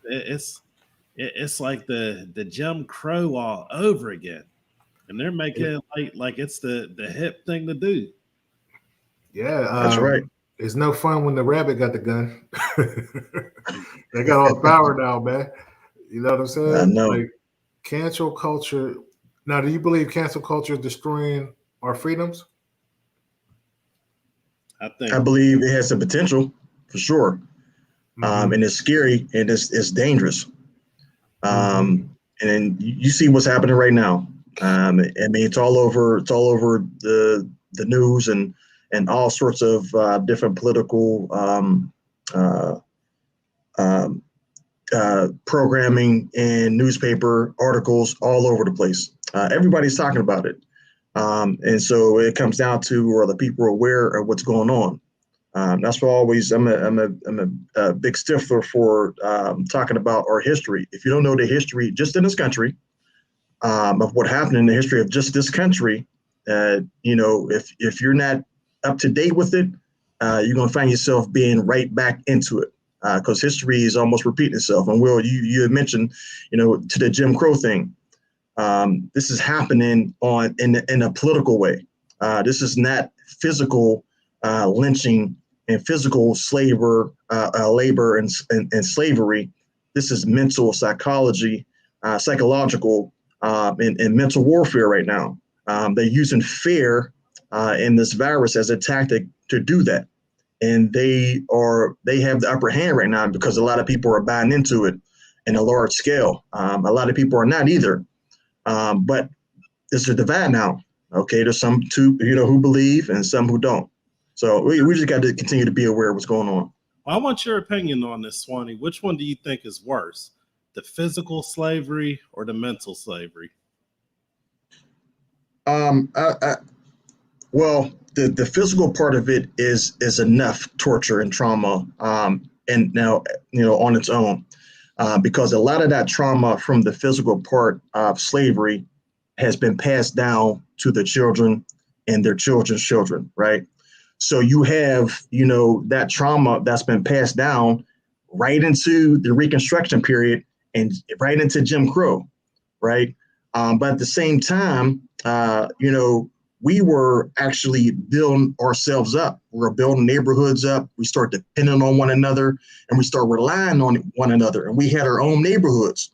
It's like the Jim Crow all over again, and they're making it like it's the hip thing to do. Yeah, that's right. It's no fun when the rabbit got the gun. They got all the power now, man. You know what I'm saying? I know. Like cancel culture. Now, do you believe cancel culture is destroying our freedoms? I I believe it has the potential, for sure. And it's scary, and it's dangerous. And then you see what's happening right now. I mean, it's all over the news and all sorts of different political programming and newspaper articles all over the place. Everybody's talking about it. And so it comes down to, are the people aware of what's going on? That's why I'm a big stickler for talking about our history. If you don't know the history just in this country, of what happened in the history of just this country, if you're not up to date with it, you're going to find yourself being right back into it, because history is almost repeating itself. And Will, you had mentioned, to the Jim Crow thing. This is happening in a political way. This is not physical lynching and physical labor and slavery. This is mental psychological and mental warfare right now. They're using fear in this virus as a tactic to do that. And they have the upper hand right now, because a lot of people are buying into it in a large scale. A lot of people are not either. But there's a divide now. Okay, there's some who believe and some who don't. So we just got to continue to be aware of what's going on. I want your opinion on this, Swanee. Which one do you think is worse, the physical slavery or the mental slavery? Well, the physical part of it is enough torture and trauma, and now on its own, because a lot of that trauma from the physical part of slavery has been passed down to the children and their children's children, right? So you have that trauma that's been passed down right into the Reconstruction period and right into Jim Crow, right? But at the same time, we were actually building ourselves up. We were building neighborhoods up. We start depending on one another, and we start relying on one another. And we had our own neighborhoods.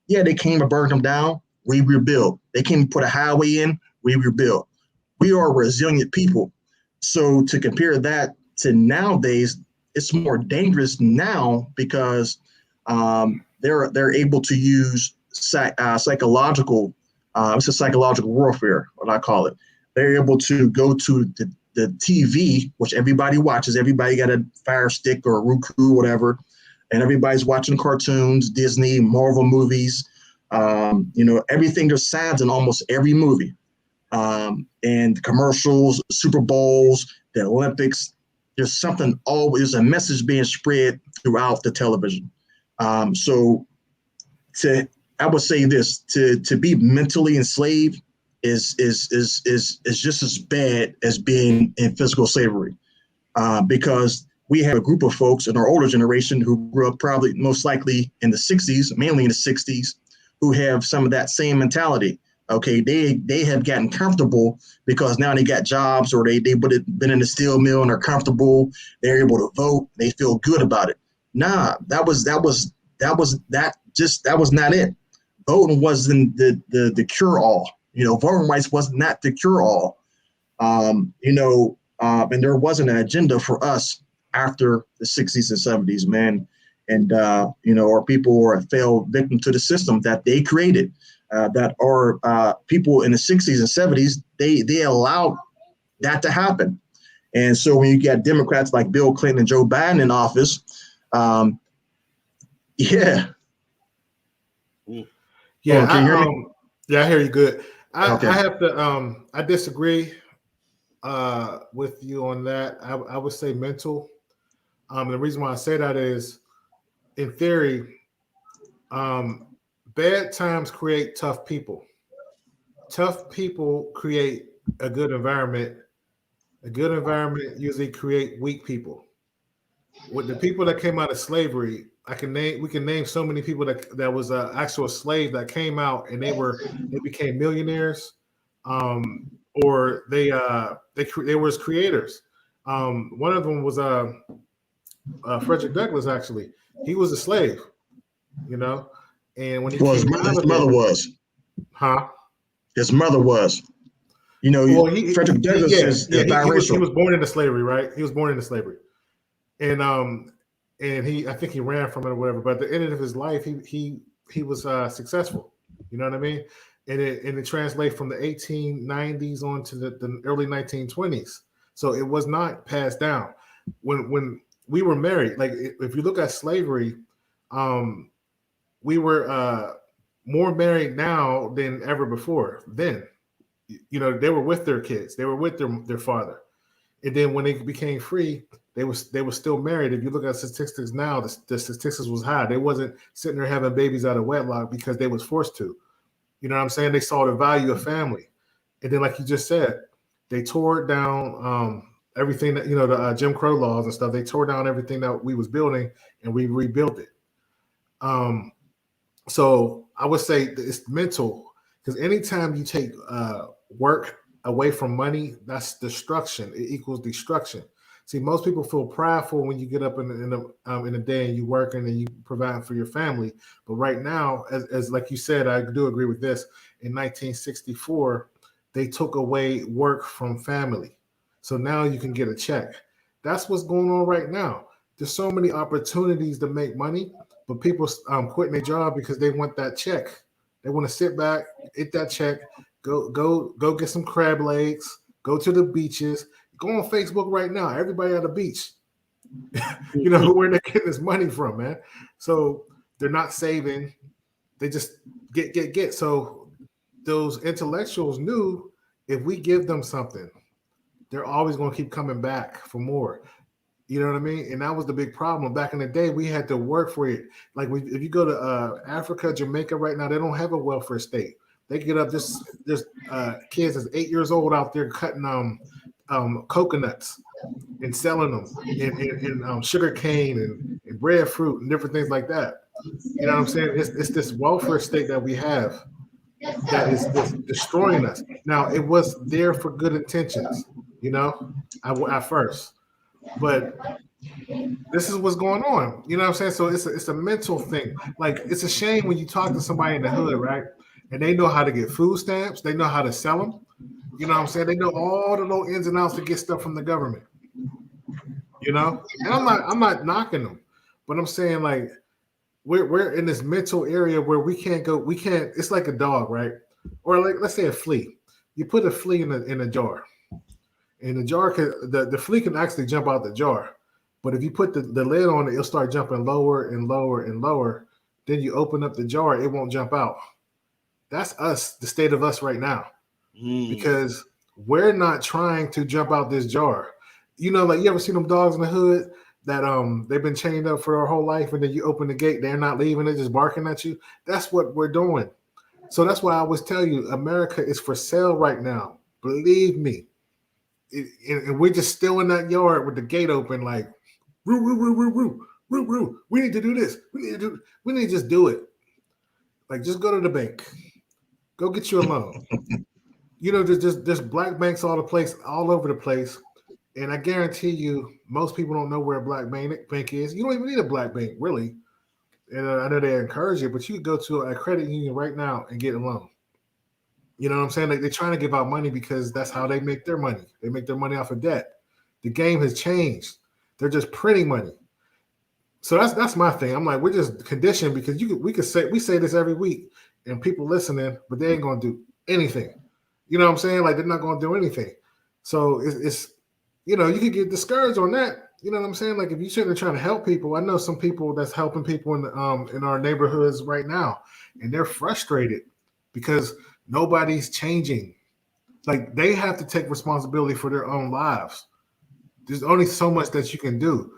Yeah, they came and burned them down. We rebuilt. They came and put a highway in. We rebuilt. We are resilient people. So to compare that to nowadays, it's more dangerous now, because they're able to use psychological. It's a psychological warfare, what I call it. They're able to go to the TV, which everybody watches. Everybody got a Fire Stick or a Roku, whatever, and everybody's watching cartoons, Disney, Marvel movies. Everything. There's signs in almost every movie, and commercials, Super Bowls, the Olympics. There's something always a message being spread throughout the television. I would say this: to be mentally enslaved is just as bad as being in physical slavery, because we have a group of folks in our older generation who grew up probably most likely in the 60s, mainly in the 60s, who have some of that same mentality. Okay, they have gotten comfortable because now they got jobs, or they would have been in the steel mill and are comfortable. They're able to vote. They feel good about it. Nah, that was not it. Voting wasn't the cure all. Voting rights was not the cure all. And there wasn't an agenda for us after the 60s and 70s, man. And our people fell victim to the system that they created. That our people in the 60s and 70s, they allowed that to happen. And so when you get Democrats like Bill Clinton and Joe Biden in office, yeah. Yeah, can you hear me? I hear you good. Okay. I have to I disagree with you on that. I would say mental. The reason why I say that is, in theory, bad times create tough people. Tough people create a good environment. A good environment usually create weak people. With the people that came out of slavery, we can name so many people that was an actual slave that came out and they became millionaires, or they were creators. One of them was Frederick Douglass. Actually, he was a slave, and when his mother was. Huh? His mother was. Frederick Douglass is biracial. He was born into slavery, right? He was born into slavery, and I think he ran from it or whatever. But at the end of his life, he was successful. You know what I mean? And it translates from the 1890s on to the early 1920s. So it was not passed down. When we were married, like if you look at slavery, we were more married now than ever before. Then, they were with their kids, they were with their father, and then when they became free, they were still married. If you look at statistics now, the statistics was high. They wasn't sitting there having babies out of wedlock because they was forced to. You know what I'm saying? They saw the value of family, and then like you just said, they tore down everything that the Jim Crow laws and stuff. They tore down everything that we was building, and we rebuilt it. So I would say it's mental, because anytime you take work away from money, that's destruction. It equals destruction. See, most people feel prideful when you get up in the day and you working and you provide for your family. But right now, as like you said, I do agree with this. In 1964, they took away work from family. So now you can get a check. That's what's going on right now. There's so many opportunities to make money, but people quitting their job because they want that check. They want to sit back, eat that check, go get some crab legs, go to the beaches. Go on Facebook right now. Everybody at the beach. Where they're getting this money from, man. So they're not saving. They just get. So those intellectuals knew if we give them something, they're always going to keep coming back for more. You know what I mean? And that was the big problem. Back in the day, we had to work for it. Like if you go to Africa, Jamaica right now, they don't have a welfare state. They get up, there's kids that's 8 years old out there cutting coconuts and selling them and sugar cane and breadfruit and different things like that. You know what I'm saying? It's this welfare state that we have that is destroying us. Now, it was there for good intentions, at first, but this is what's going on. You know what I'm saying? So it's a mental thing. Like, it's a shame when you talk to somebody in the hood, right? And they know how to get food stamps. They know how to sell them. You know what I'm saying? They know all the little ins and outs to get stuff from the government. And I'm not knocking them, but I'm saying, like, we're in this mental area where we can't. It's like a dog, right? Or like, let's say a flea. You put a flea in a jar, and the flea can actually jump out the jar. But if you put the lid on it, it'll start jumping lower and lower and lower. Then you open up the jar, it won't jump out. That's us, the state of us right now. Because we're not trying to jump out this jar. You know, like, you ever seen them dogs in the hood that they've been chained up for their whole life, and then you open the gate, they're not leaving, they're just barking at you? That's what we're doing. So that's why I always tell you, America is for sale right now. Believe me. And we're just still in that yard with the gate open, like, roo, roo, roo, roo, roo, roo, roo. We need to do this. We need to just do it. Like, just go to the bank. Go get you a loan. You know, there's black banks all over the place. And I guarantee you, most people don't know where a black bank is. You don't even need a black bank, really. And I know they encourage it, but you could go to a credit union right now and get a loan. You know what I'm saying? Like, they're trying to give out money because that's how they make their money. They make their money off of debt. The game has changed. They're just printing money. So that's my thing. I'm like, we're just conditioned because we say this every week and people listening, but they ain't gonna do anything. You know what I'm saying? Like, they're not gonna do anything. So it's you know, you could get discouraged on that. You know what I'm saying? Like, if you're sitting there trying to help people, I know some people that's helping people in our neighborhoods right now, and they're frustrated because nobody's changing. Like, they have to take responsibility for their own lives. There's only so much that you can do.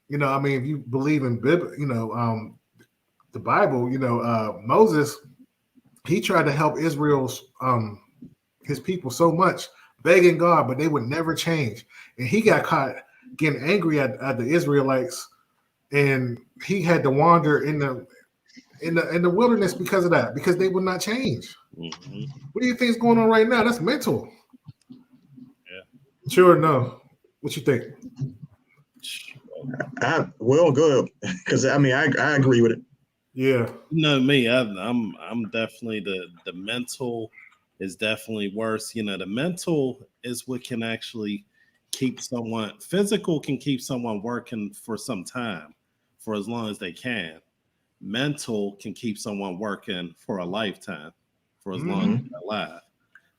You know, I mean, if you believe in the Bible, you know, Moses, he tried to help Israel's his people so much, begging God, but they would never change. And he got caught getting angry at the Israelites, and he had to wander in the wilderness because of that, because they would not change. Mm-hmm. What do you think is going on right now? That's mental. Yeah. Sure, no. What you think? Well, good, because I mean, I agree with it. Yeah. No, me, I'm definitely the mental is definitely worse. You know, the mental is what can actually keep someone, physical can keep someone working for some time, for as long as they can. Mental can keep someone working for a lifetime, for as long as they're alive.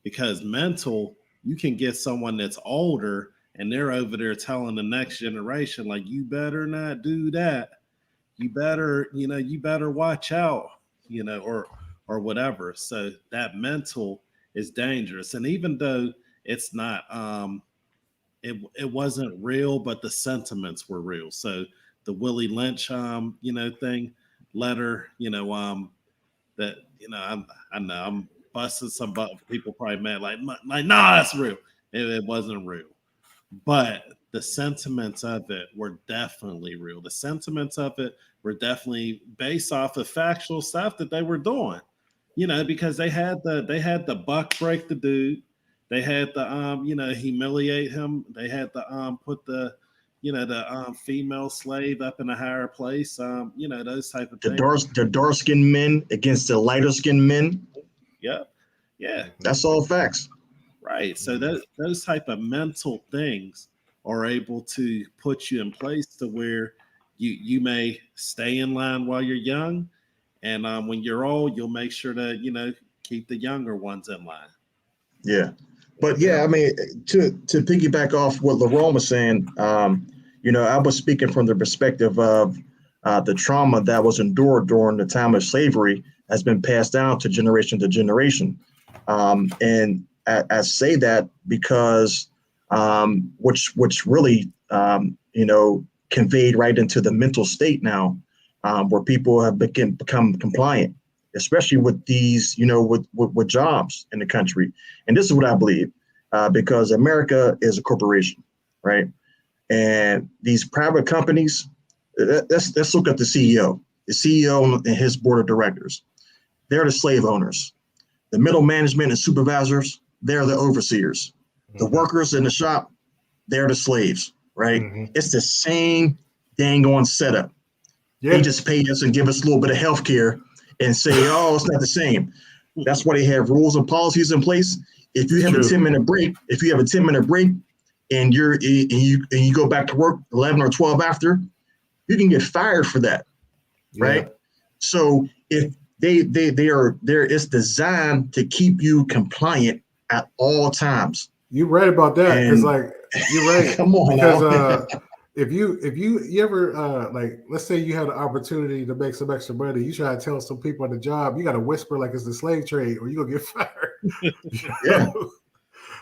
Because mental, you can get someone that's older and they're over there telling the next generation, like, you better not do that. You better watch out, you know, or whatever. So that mental is dangerous. And even though it's not, it wasn't real, but the sentiments were real. So the Willie Lynch, thing, letter, that, I know I'm busting some butt. People probably mad, like, nah, that's real. It wasn't real. But the sentiments of it were definitely real. The sentiments of it were definitely based off of factual stuff that they were doing, because they had the buck break the dude. They had the, humiliate him. They had to put the female slave up in a higher place. Those type of things. The dark-skinned men against the lighter-skinned men. Yep. Yeah. That's all facts. Right. So those type of mental things are able to put you in place to where you may stay in line while you're young. And when you're old, you'll make sure to, keep the younger ones in line. Yeah. But yeah, I mean, to piggyback off what LaRon was saying, I was speaking from the perspective of the trauma that was endured during the time of slavery has been passed down to generation. And I say that because which really, conveyed right into the mental state now, where people have become compliant, especially with these, with jobs in the country. And this is what I believe, because America is a corporation, right? And these private companies, let's look at the CEO. The CEO and his board of directors, they're the slave owners. The middle management and supervisors, they're the overseers. The workers in the shop, they're the slaves, right? It's the same dang on setup. Yeah. They just pay us and give us a little bit of health care and say, oh, it's not the same. That's why they have rules and policies in place. If you have a 10-minute break, and you go back to work 11 or 12 after, you can get fired for that, right? So if they are there, it's designed to keep you compliant at all times. You're right about that, because And- like you're right. Come on because now. if you ever like, let's say you had an opportunity to make some extra money, you try to tell some people on the job, you got to whisper like it's the slave trade, or you gonna get fired. Yeah.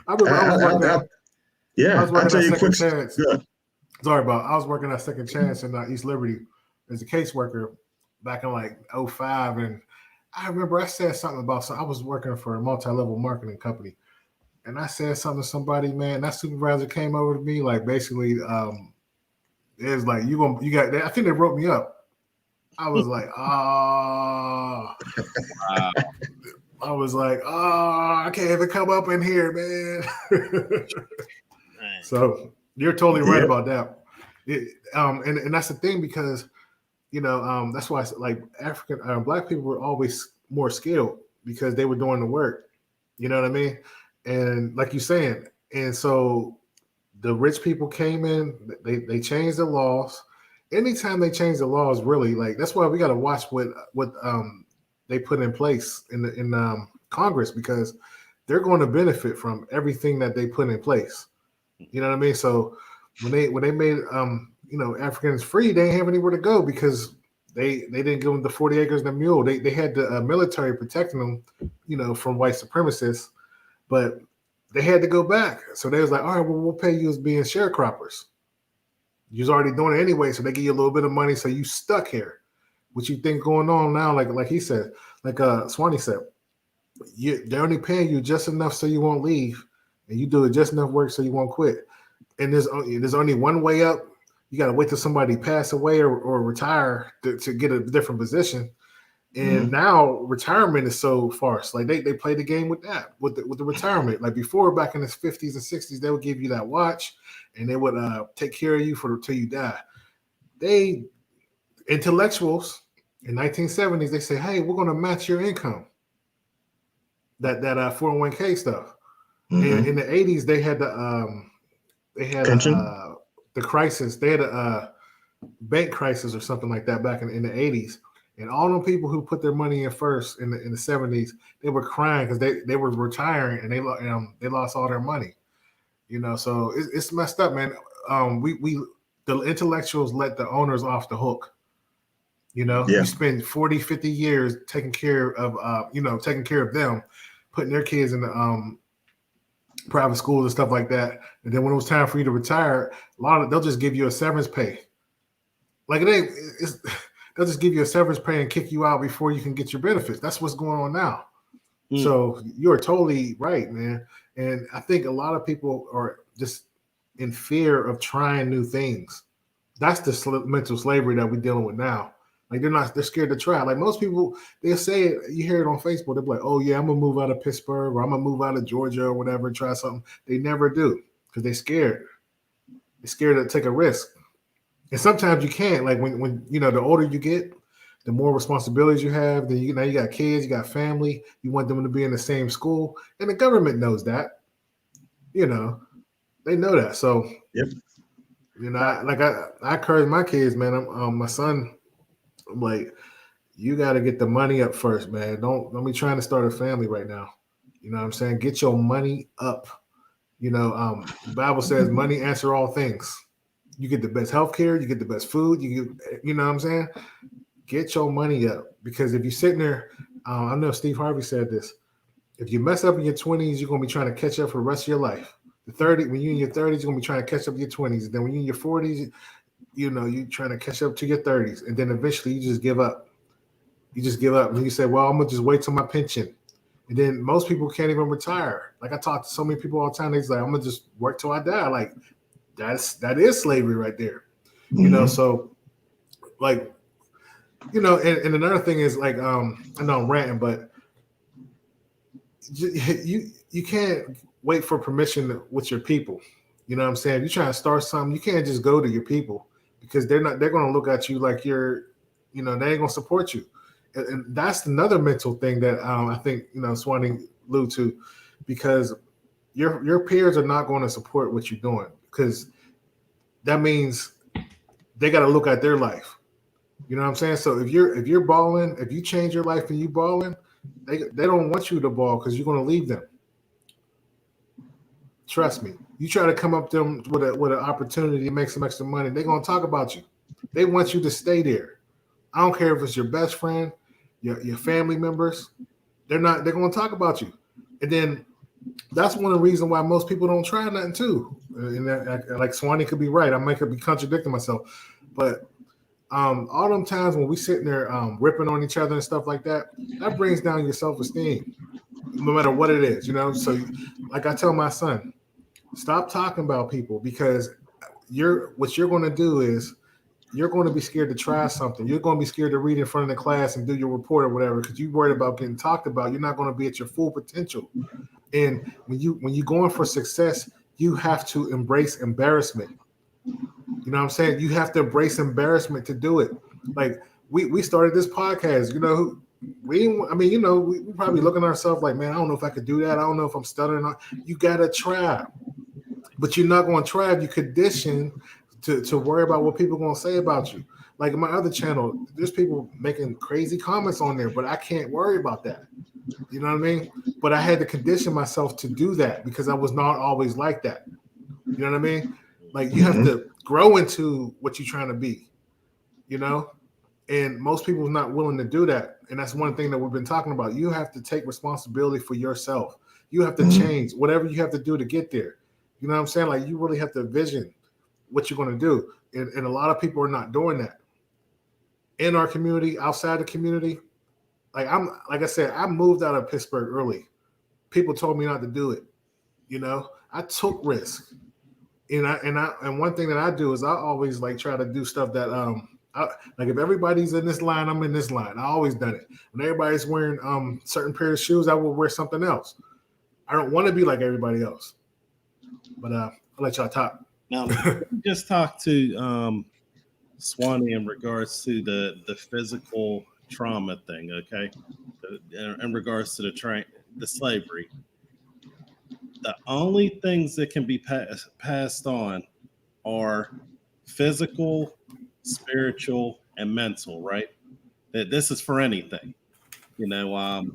I remember I was working I'll at tell you a Second quick. Chance. Good. I was working at Second Chance in East Liberty as a caseworker back in like 05, and I remember I said something about I was working for a multi-level marketing company, and I said something to somebody, man. That supervisor came over to me, like basically, it was like I think they wrote me up. I was like, I was like, I can't even come up in here, man. So you're totally right about that. And that's the thing, because that's why like Black people were always more skilled because they were doing the work. You know what I mean? And like you're saying, and so the rich people came in, they changed the laws. Anytime they change the laws, really, like that's why we got to watch what they put in place in Congress, because they're going to benefit from everything that they put in place. You know what I mean? So when they made Africans free, they didn't have anywhere to go because they didn't give them the 40 acres and a mule. They had the military protecting them, from white supremacists, but they had to go back. So they was like, all right, well, we'll pay you as being sharecroppers. You was already doing it anyway, so they give you a little bit of money, so you stuck here. What you think going on now, like he said, like Swanee said, they're only paying you just enough so you won't leave, and you do just enough work so you won't quit. And there's only one way up. You got to wait till somebody pass away or retire to get a different position. And now retirement is so farce. Like they play the game with that, with the retirement. Like before, back in the 50s and 60s, they would give you that watch, and they would take care of you till you die. They intellectuals in 1970s, they say, hey, we're going to match your income. That 401k stuff. And in the 80s, they had the crisis. They had a bank crisis or something like that back in the 80s. And all them people who put their money in first in the 70s, they were crying because they were retiring and they lost all their money. So it's messed up, man. The intellectuals let the owners off the hook. You spend 40, 50 years taking care of them, putting their kids in the private schools and stuff like that. And then when it was time for you to retire, they'll just give you a severance pay. Like they'll just give you a severance pay and kick you out before you can get your benefits. That's what's going on now. So you're totally right, man. And I think a lot of people are just in fear of trying new things. That's the mental slavery that we're dealing with now. Like they're scared to try. Like most people, they'll say it, you hear it on Facebook, they'll be like, oh yeah, I'm gonna move out of Pittsburgh, or I'm gonna move out of Georgia or whatever, and try something. They never do because they're scared. They're scared to take a risk. And sometimes you can't. Like when the older you get, the more responsibilities you have. Then you got kids, you got family. You want them to be in the same school, and the government knows that. They know that. So, yep. I encourage my kids, man. My son. I'm like, you got to get the money up first, man. Don't be trying to start a family right now. You know what I'm saying? Get your money up. The Bible says money answer all things. You get the best healthcare, you get the best food, you know what I'm saying? Get your money up, because if you're sitting there, I know Steve Harvey said this. If you mess up in your 20s, you're gonna be trying to catch up for the rest of your life. When you're in your 30s, you're gonna be trying to catch up to your 20s. And then when you're in your 40s, you're trying to catch up to your 30s, and then eventually you just give up. You just give up, and you say, "Well, I'm gonna just wait till my pension." And then most people can't even retire. Like I talk to so many people all the time. They're like, "I'm gonna just work till I die." Like that is slavery right there, So, like, and another thing is like, I know I'm ranting, but you can't wait for permission with your people. You know what I'm saying? If you're trying to start something, you can't just go to your people, because they're going to look at you like you're, they ain't going to support you. And that's another mental thing that I think, Swanee alluded to, because your peers are not going to support what you're doing, because that means they got to look at their life. You know what I'm saying? So if you're balling, if you change your life and you balling, they don't want you to ball because you're going to leave them. Trust me. You try to come up to them with an opportunity to make some extra money, they're going to talk about you. They want you to stay there. I don't care if it's your best friend, your family members. They're going to talk about you. And then that's one of the reasons why most people don't try nothing too. And like Swanee could be right. I might could be contradicting myself. But all them times when we sitting there ripping on each other and stuff like that, that brings down your self-esteem, no matter what it is, you know. So like I tell my son, stop talking about people, because what you're going to do is you're going to be scared to try something. You're going to be scared to read in front of the class and do your report or whatever because you're worried about getting talked about. You're not going to be at your full potential. And when you're going for success, you have to embrace embarrassment. You know what I'm saying? You have to embrace embarrassment to do it. Like we started this podcast, you know, we probably looking at ourselves like, man, I don't know if I could do that. I don't know if I'm stuttering. You got to try, but you're not going to try if you condition to worry about what people are going to say about you. Like in my other channel, there's people making crazy comments on there, but I can't worry about that. You know what I mean? But I had to condition myself to do that because I was not always like that. You know what I mean? Like you have to grow into what you're trying to be, you know? And most people are not willing to do that. And that's one thing that we've been talking about. You have to take responsibility for yourself. You have to change whatever you have to do to get there. You know what I'm saying? Like you really have to vision what you're going to do. And a lot of people are not doing that. In our community, outside the community, like I said, I moved out of Pittsburgh early. People told me not to do it. You know, I took risks. And one thing that I do is I always like try to do stuff that like if everybody's in this line, I'm in this line. I always done it. When everybody's wearing certain pair of shoes, I will wear something else. I don't want to be like everybody else. But I'll let y'all talk. Now, just talk to Swanee in regards to the physical trauma thing, okay? In regards to the slavery. The only things that can be passed on are physical, spiritual, and mental, right? This is for anything. You know,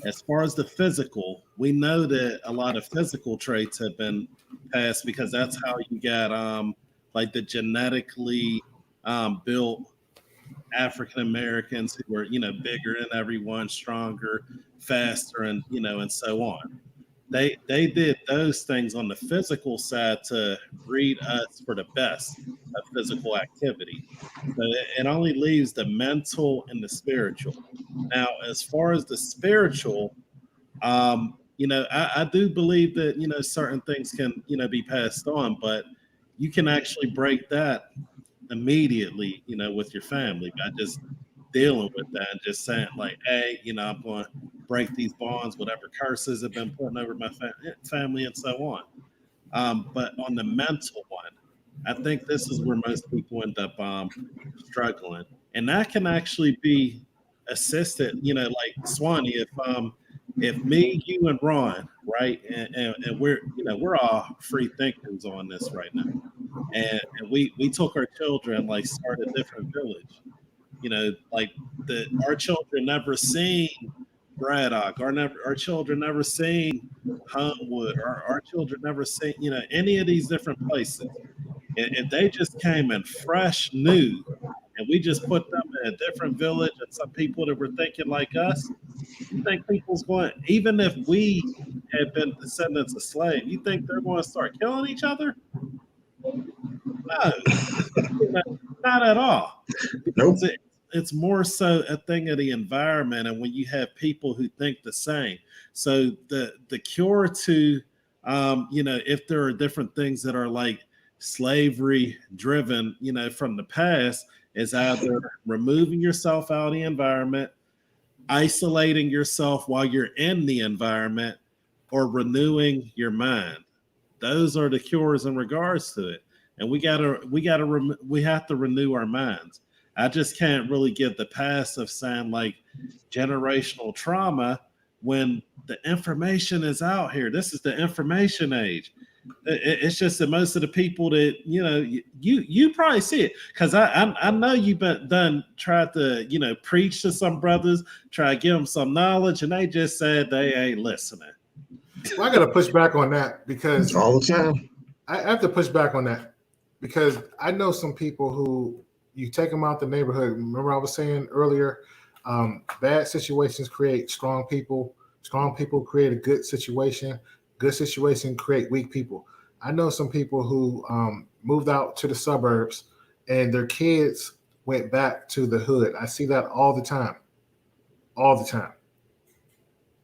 as far as the physical, we know that a lot of physical traits have been passed because that's how you got like the genetically built African Americans who were, you know, bigger than everyone, stronger, faster, and you know, and so on. They did those things on the physical side to breed us for the best of physical activity. So it only leaves the mental and the spiritual. Now, as far as the spiritual, you know, I do believe that, you know, certain things can, you know, be passed on, but you can actually break that immediately, you know, with your family by just dealing with that and just saying like, hey, you know, I'm going to break these bonds, whatever curses have been put over my family and so on. But on the mental one, I think this is where most people end up struggling. And that can actually be assisted, you know, like Swanee, if me, you, and Ron, right, and we're, you know, we're all free thinkers on this right now, and we took our children, like, start a different village, you know, like our children never seen Braddock, our children never seen Homewood, our children never seen, you know, any of these different places. If they just came in fresh, new, and we just put them in a different village and some people that were thinking like us, you think people's going, even if we had been descendants of slaves, you think they're going to start killing each other? No, not at all. Nope. It's more so a thing of the environment, and when you have people who think the same. So the cure to, you know, if there are different things that are like slavery driven, you know, from the past, is either removing yourself out of the environment, isolating yourself while you're in the environment, or renewing your mind. Those are the cures in regards to it. And we have to renew our minds. I just can't really get the pass of saying like generational trauma when the information is out here. This is the information age. It's just that most of the people that you probably see it, because I know you've been tried to preach to some brothers, try to give them some knowledge, and they just said they ain't listening. Well, I got to push back on that because all the time. I have to push back on that because I know some people who you take them out the neighborhood. Remember I was saying earlier, bad situations create strong people. Strong people create a good situation. Good situation create weak people. I know some people who moved out to the suburbs and their kids went back to the hood. I see that all the time. All the time.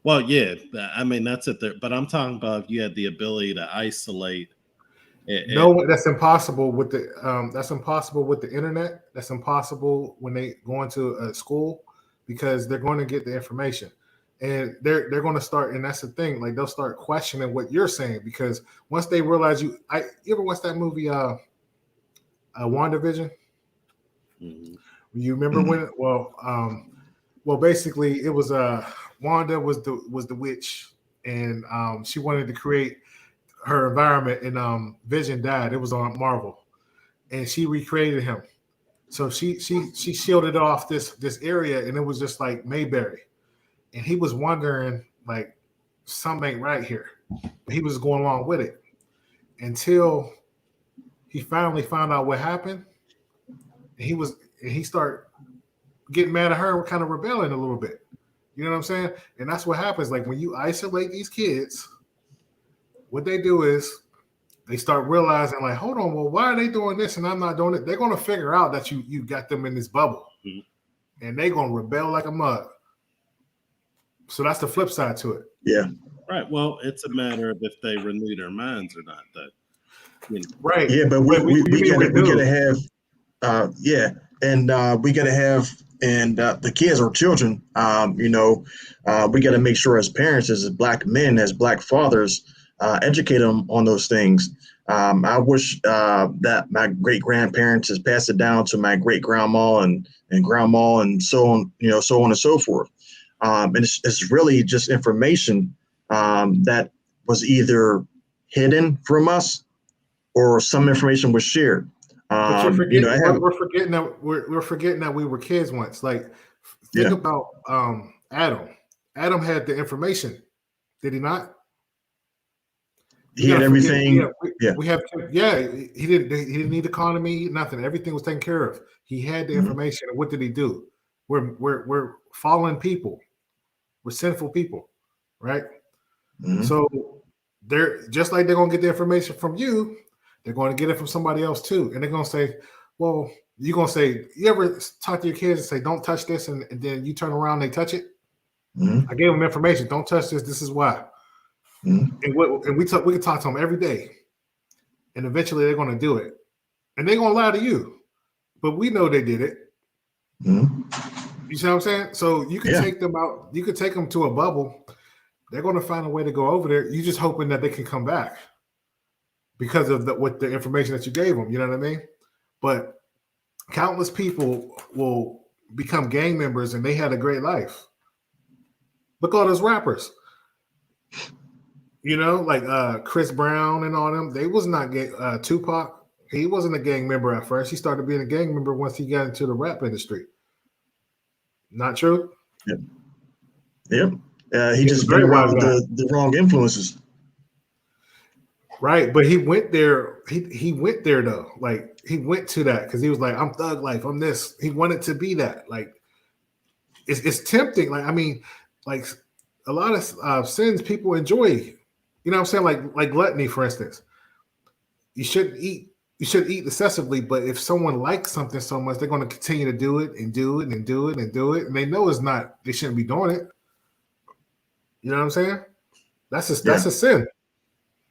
Well, yeah, I mean, that's it there. But I'm talking about if you had the ability to isolate. No, that's impossible with the internet. That's impossible when they go into a school because they're going to get the information. And they're going to start, and that's the thing. Like they'll start questioning what you're saying because once they realize you ever watch that movie, WandaVision? Mm-hmm. You remember when? Well, basically, it was Wanda was the witch, and she wanted to create her environment, and Vision died. It was on Marvel, and she recreated him. So she shielded off this area, and it was just like Mayberry. And he was wondering, like, something ain't right here. But he was going along with it until he finally found out what happened. And he started getting mad at her, kind of rebelling a little bit. You know what I'm saying? And that's what happens. Like when you isolate these kids, what they do is they start realizing, like, hold on, well, why are they doing this and I'm not doing it? They're going to figure out that you got them in this bubble, and they're going to rebel like a mug. So that's the flip side to it. Yeah. Right. Well, it's a matter of if they renew their minds or not. Right. Yeah, but we gotta have and we gotta have the kids or children. We gotta make sure as parents, as Black men, as Black fathers, educate them on those things. I wish that my great grandparents has passed it down to my great grandma and grandma and so on, so on and so forth. And it's really just information that was either hidden from us or some information was shared. But you're forgetting, we're forgetting that we were kids once. Like, think about Adam. Adam had the information, did he not? He had everything. He didn't need economy, nothing. Everything was taken care of. He had the information. And what did he do? We're fallen people. We're sinful people, right? Mm-hmm. So they're just like they're gonna get the information from you, they're going to get it from somebody else too. And they're gonna say, well, you're gonna say, you ever talk to your kids and say, don't touch this, and then you turn around and they touch it? Mm-hmm. I gave them information, don't touch this, this is why. Mm-hmm. And we can talk to them every day. And eventually they're gonna do it. And they're gonna lie to you. But we know they did it. Mm-hmm. You see what I'm saying? So you can take them out, you could take them to a bubble. They're going to find a way to go over there. You're just hoping that they can come back because of the information that you gave them. You know what I mean? But countless people will become gang members and they had a great life. Look at all those rappers. Like Chris Brown and all them. They was not Tupac. He wasn't a gang member at first. He started being a gang member once he got into the rap industry. Not true? Yep. He just been around the wrong influences. Right. But he went there. He went there though. Like he went to that because he was like, I'm thug life. I'm this. He wanted to be that. Like it's tempting. Like, I mean, like a lot of sins people enjoy. You know what I'm saying? Like gluttony, for instance. You shouldn't eat excessively, but if someone likes something so much, they're going to continue to do it and do it and do it and do it. And they know they shouldn't be doing it. You know what I'm saying? That's a sin.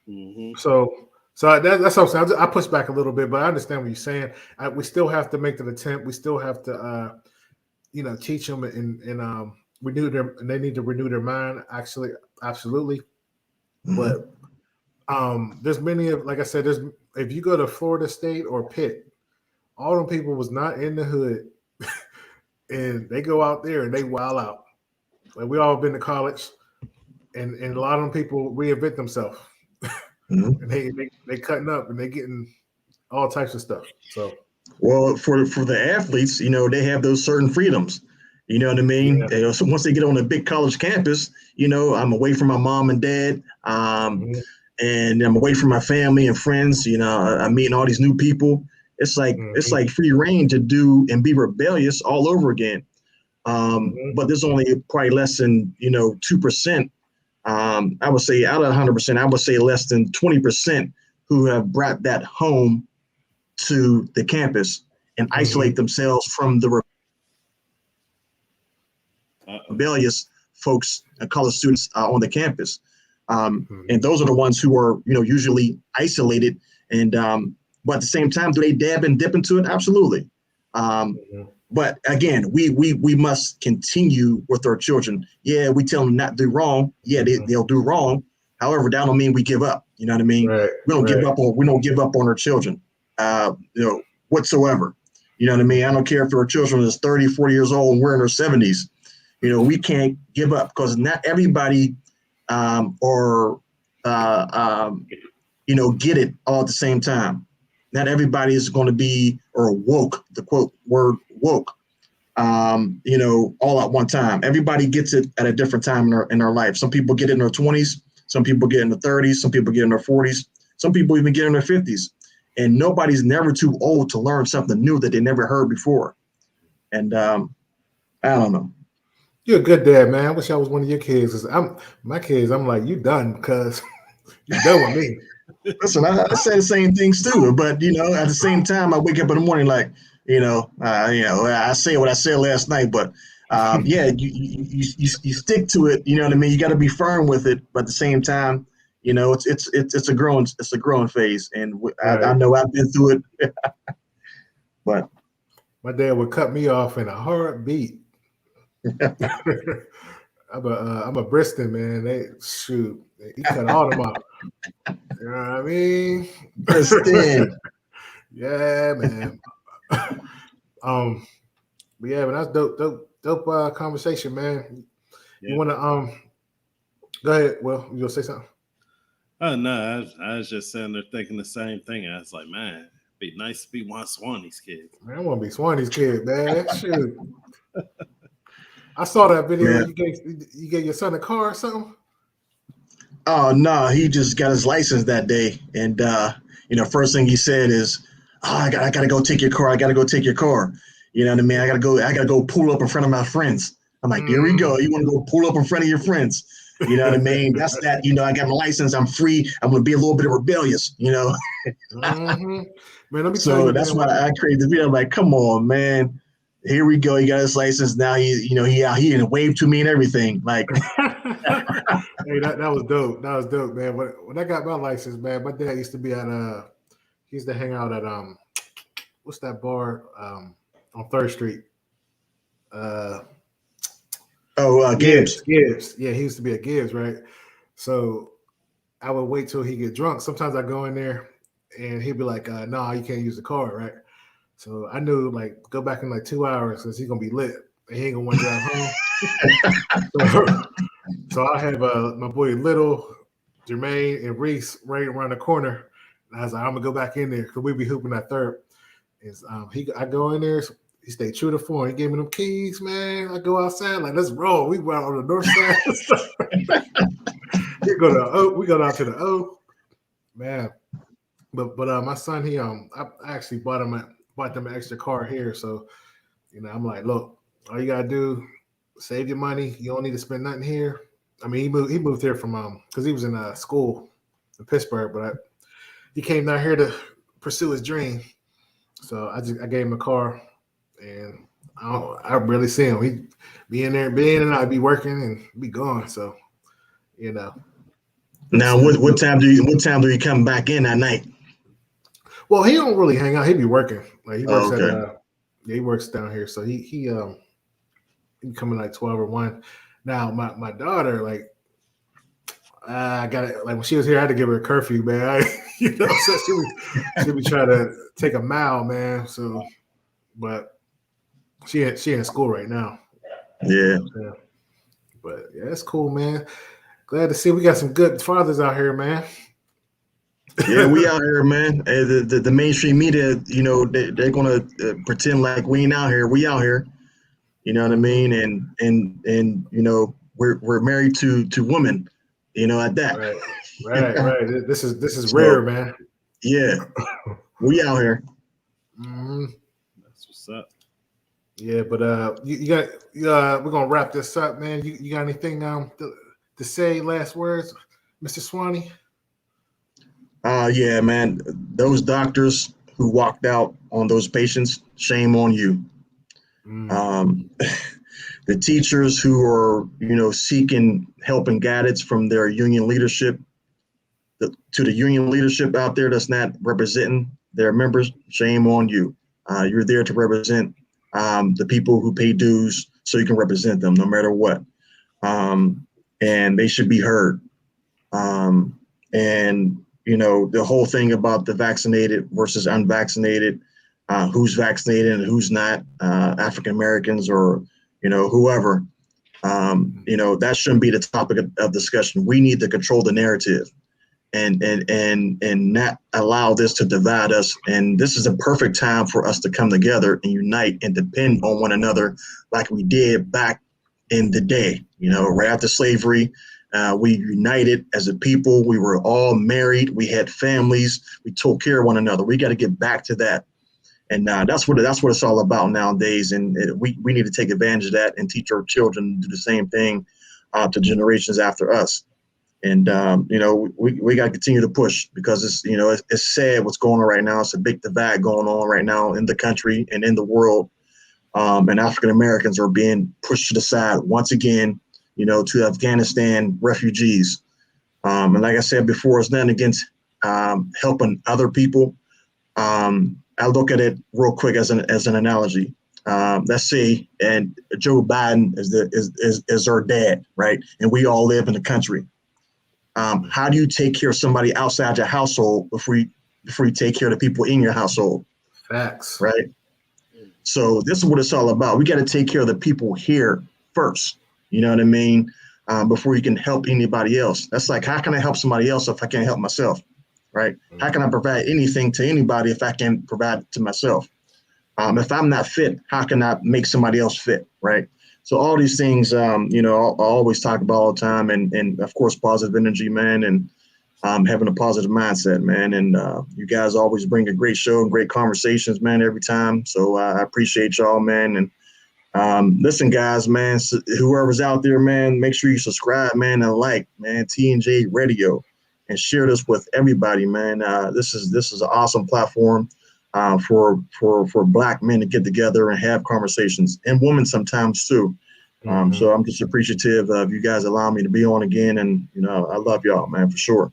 Mm-hmm. So that's what I'm saying. I push back a little bit, but I understand what you're saying. We still have to make the attempt. We still have to, teach them and renew their. And they need to renew their mind. Actually, absolutely. Mm-hmm. But there's many of, like I said, if you go to Florida State or Pitt, all them people was not in the hood, and they go out there and they wild out. Like we all been to college, and a lot of them people reinvent themselves. and they cutting up and they getting all types of stuff. So, well, for the athletes, you know, they have those certain freedoms. You know what I mean? Yeah. So once they get on a big college campus, you know, I'm away from my mom and dad, and I'm away from my family and friends. You know, I'm meeting all these new people. It's like free reign to do and be rebellious all over again. But there's only probably less than 2%. I would say out of 100%, I would say less than 20% who have brought that home to the campus and isolate themselves from the rebellious folks and college students on the campus. And those are the ones who are, usually isolated. And but at the same time, do they dab and dip into it? Absolutely. But again, we must continue with our children. Yeah, we tell them not to do wrong. Yeah, they'll do wrong. However, that don't mean we give up. You know what I mean? Right, we don't give up on our children, whatsoever. You know what I mean? I don't care if our children is 30, 40 years old and we're in our 70s. We can't give up because not everybody get it all at the same time. Not everybody is going to be woke, the quote word woke, all at one time. Everybody gets it at a different time in our life. Some people get it in their 20s. Some people get in their 30s. Some people get in their 40s. Some people even get in their 50s. And nobody's never too old to learn something new that they never heard before. And I don't know. You're a good dad, man. I wish I was one of your kids. My kids, I'm like, you done because you done with me. Listen, I say the same things too, but at the same time, I wake up in the morning like, I say what I said last night, but you stick to it. You know what I mean? You got to be firm with it, but at the same time, it's a growing phase, and I know I've been through it. But my dad would cut me off in a heartbeat. I'm a Bristol man. He cut all them off. You know what I mean? Bristol. Yeah, man. But yeah, but that's dope conversation, man. Yeah. You wanna go ahead? Well, you gonna say something? Oh no, I was just sitting there thinking the same thing. I was like, man, it'd be nice to be one of Swanee's kids. Man, I want to be Swanee's kid, man. Shoot. I saw that video. Yeah. You gave your son a car or something? Oh no, he just got his license that day, and first thing he said is, I gotta go take your car. I gotta go take your car. You know what I mean? I gotta go pull up in front of my friends. I'm like, here we go. You want to go pull up in front of your friends? You know what I mean? That's that. I got my license. I'm free. I'm gonna be a little bit rebellious. Man, let me so tell you, that's man, why I created the video. I'm like, come on, man. Here we go. He got his license. Now he out here and waved to me and everything. Like, hey, that was dope. That was dope, man. When I got my license, man, my dad used to be at he used to hang out at what's that bar on 3rd Street? Gibbs. Gibbs. Yeah, he used to be at Gibbs, right? So I would wait till he get drunk. Sometimes I go in there and he'd be like, no, you can't use the car, right? So I knew, like, go back in like 2 hours because he's gonna be lit and he ain't gonna want to drive home. So I have my boy Little, Jermaine, and Reese right around the corner. And I was like, I'm gonna go back in there because we be hooping at 3rd. I go in there. He stayed true to form. He gave me them keys, man. I go outside like, let's roll. We go out on the north side. We go down to the O, man. But my son, I actually bought them an extra car here. So I'm like, look, all you gotta do, save your money. You don't need to spend nothing here. I mean, he moved here from because he was in school in Pittsburgh, but he came down here to pursue his dream. So I gave him a car, and I barely see him. He be in there, and I'd be working and be gone. So Now, what time do you come back in at night? Well, he don't really hang out. He be working. Like he works okay. He works down here. So he come in like 12 or 1. Now my daughter, like, I got it. Like when she was here, I had to give her a curfew, man. So she be trying to take a mile, man. So, but she in school right now. Yeah. But yeah, it's cool, man. Glad to see we got some good fathers out here, man. Yeah, we out here, man. The mainstream media, they're gonna pretend like we ain't out here. We out here. You know what I mean? And we're married to women. At that. Right. This is So rare, man. yeah, we out here. Mm-hmm. That's what's up. Yeah, but you got we're gonna wrap this up, man. You got anything to say? Last words, Mr. Swanee? Yeah, man. Those doctors who walked out on those patients, shame on you. The teachers who are, seeking help and guidance from their union leadership, to the union leadership out there that's not representing their members, shame on you. You're there to represent the people who pay dues, so you can represent them no matter what. And they should be heard. And the whole thing about the vaccinated versus unvaccinated, who's vaccinated and who's not, African Americans or whoever, that shouldn't be the topic of discussion. We need to control the narrative and not allow this to divide us. And this is a perfect time for us to come together and unite and depend on one another like we did back in the day, right after slavery. We united as a people. We were all married. We had families. We took care of one another. We got to get back to that. And that's what it's all about nowadays. And we need to take advantage of that and teach our children to do the same thing to generations after us. And, we got to continue to push because it's sad what's going on right now. It's a big divide going on right now in the country and in the world. And African Americans are being pushed to the side once again, to Afghanistan refugees. And like I said before, it's nothing against helping other people. I look at it real quick as an analogy. Let's say, and Joe Biden is our dad, right? And we all live in the country. How do you take care of somebody outside your household before you take care of the people in your household? Facts. Right. So this is what it's all about. We got to take care of the people here first. You know what I mean? Before you can help anybody else. That's like, how can I help somebody else if I can't help myself? Right? How can I provide anything to anybody if I can't provide it to myself? If I'm not fit, how can I make somebody else fit? Right? So all these things, I always talk about all the time, and of course, positive energy, man, and having a positive mindset, man. And you guys always bring a great show and great conversations, man, every time. So I appreciate y'all, man. And listen, guys, man, whoever's out there, man, make sure you subscribe, man, and like, man, TNJ Radio, and share this with everybody, man. This is an awesome platform for Black men to get together and have conversations, and women sometimes too. So I'm just appreciative of you guys allowing me to be on again, and I love y'all, man, for sure.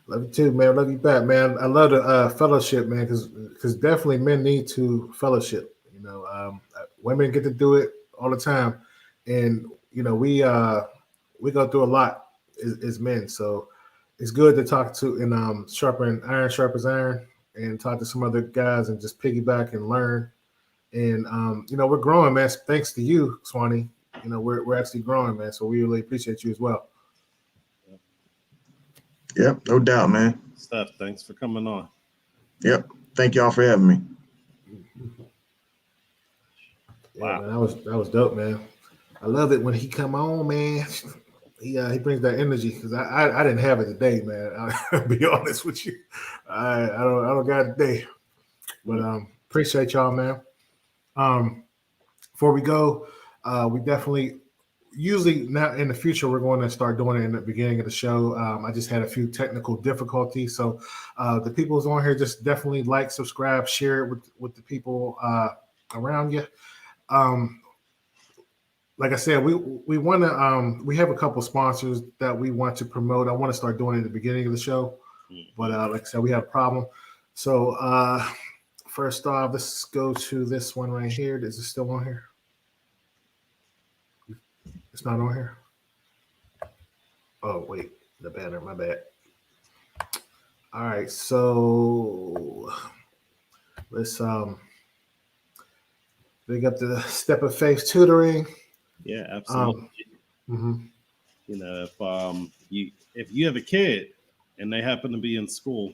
Love you too, man. Love you back, man. I love the fellowship, man, because definitely men need to fellowship. Women get to do it all the time, and we go through a lot as men. So it's good to talk to and iron sharpens iron, and talk to some other guys and just piggyback and learn. And we're growing, man. Thanks to you, Swanee. We're actually growing, man. So we really appreciate you as well. Yep, no doubt, man. Steph, thanks for coming on. Yep, thank y'all for having me. Yeah, wow, man, that was dope, man. I love it when he come on, man. He brings that energy because I didn't have it today, man. I'll be honest with you. I don't got it today, but appreciate y'all, man. Before we go, we definitely usually now in the future we're going to start doing it in the beginning of the show. I just had a few technical difficulties, so the people who's on here, just definitely like, subscribe, share it with the people around you. Like I said, we want to we have a couple sponsors that we want to promote. I want to start doing it at the beginning of the show, but like I said, we have a problem. So first off, let's go to this one right here. Is it still on here? It's not on here. Oh wait, the banner. My bad. All right, so let's big up the Step of Faith tutoring. Yeah, absolutely. Mm-hmm. If you have a kid and they happen to be in school,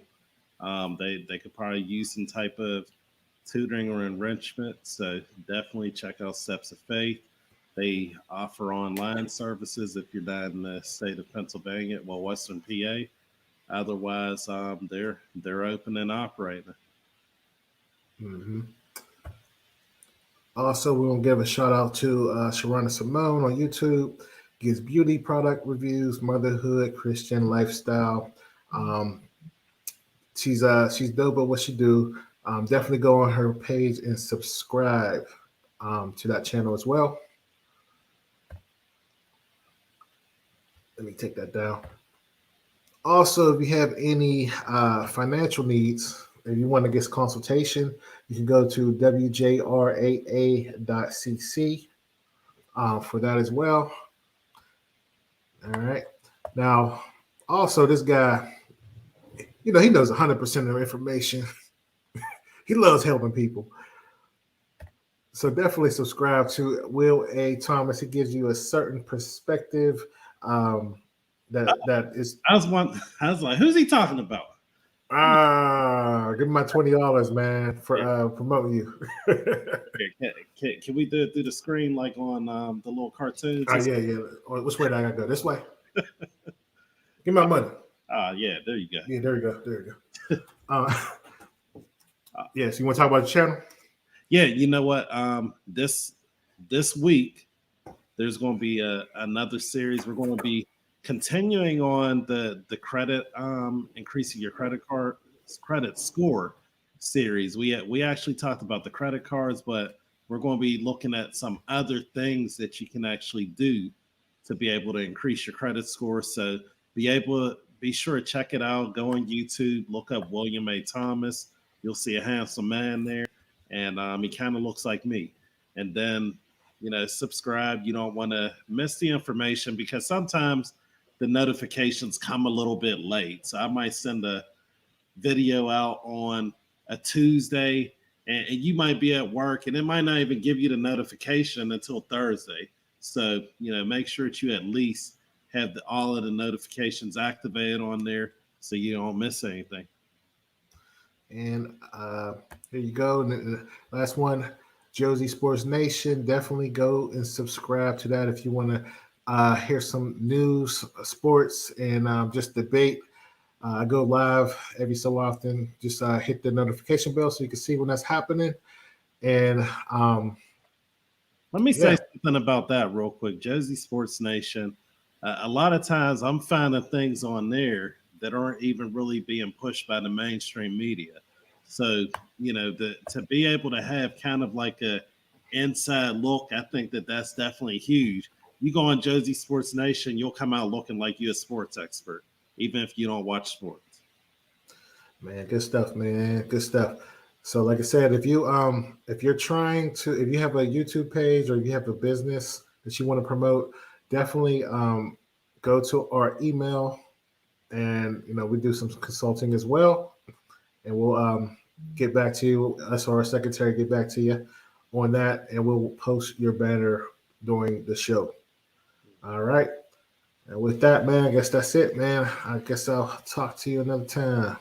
they could probably use some type of tutoring or enrichment. So definitely check out Steps of Faith. They offer online services if you're not in the state of Pennsylvania, well, Western PA. Otherwise, they're open and operating. Mm-hmm. Also, we want to give a shout out to Sharona Simone on YouTube. Gives beauty product reviews, motherhood, Christian lifestyle. She's dope at what she do. Definitely go on her page and subscribe to that channel as well. Let me take that down. Also, if you have any financial needs, if you want to get consultation, you can go to wjraa.cc for that as well. All right. Now, also, this guy, he knows 100% of information. He loves helping people. So definitely subscribe to Will A. Thomas. He gives you a certain perspective that is. I was like, who's he talking about? Give me my $20, man, for promoting you. Can we do it through the screen like on the little cartoons? Yeah. Which way do I gotta go? This way. Give me my money. Yeah, there you go. Yeah, there you go. Yes, you want to talk about the channel? Yeah, you know what? This week there's going to be another series. We're going to be continuing on the credit, increasing your credit score series. We actually talked about the credit cards, but we're going to be looking at some other things that you can actually do to be able to increase your credit score. So be sure to check it out. Go on YouTube, look up William A. Thomas. You'll see a handsome man there, and he kind of looks like me. And then, subscribe. You don't want to miss the information because sometimes the notifications come a little bit late. So I might send a video out on a Tuesday, and you might be at work, and it might not even give you the notification until Thursday. So, make sure that you at least have all of the notifications activated on there so you don't miss anything. And here you go. And the last one, Josie Sports Nation. Definitely go and subscribe to that if you want to hear some news, sports, and just debate. I go live every so often. Just hit the notification bell so you can see when that's happening. And let me say something about that real quick. Josie Sports Nation. A lot of times I'm finding things on there that aren't even really being pushed by the mainstream media. So, to be able to have kind of like a inside look, I think that's definitely huge. You go on Josie Sports Nation, you'll come out looking like you're a sports expert, even if you don't watch sports. Man, good stuff, man. Good stuff. So like I said, if you have a YouTube page or if you have a business that you want to promote, definitely go to our email. And, we do some consulting as well. And we'll get back to you. Us or our secretary get back to you on that. And we'll post your banner during the show. All right. And with that, man, I guess that's it, man. I guess I'll talk to you another time.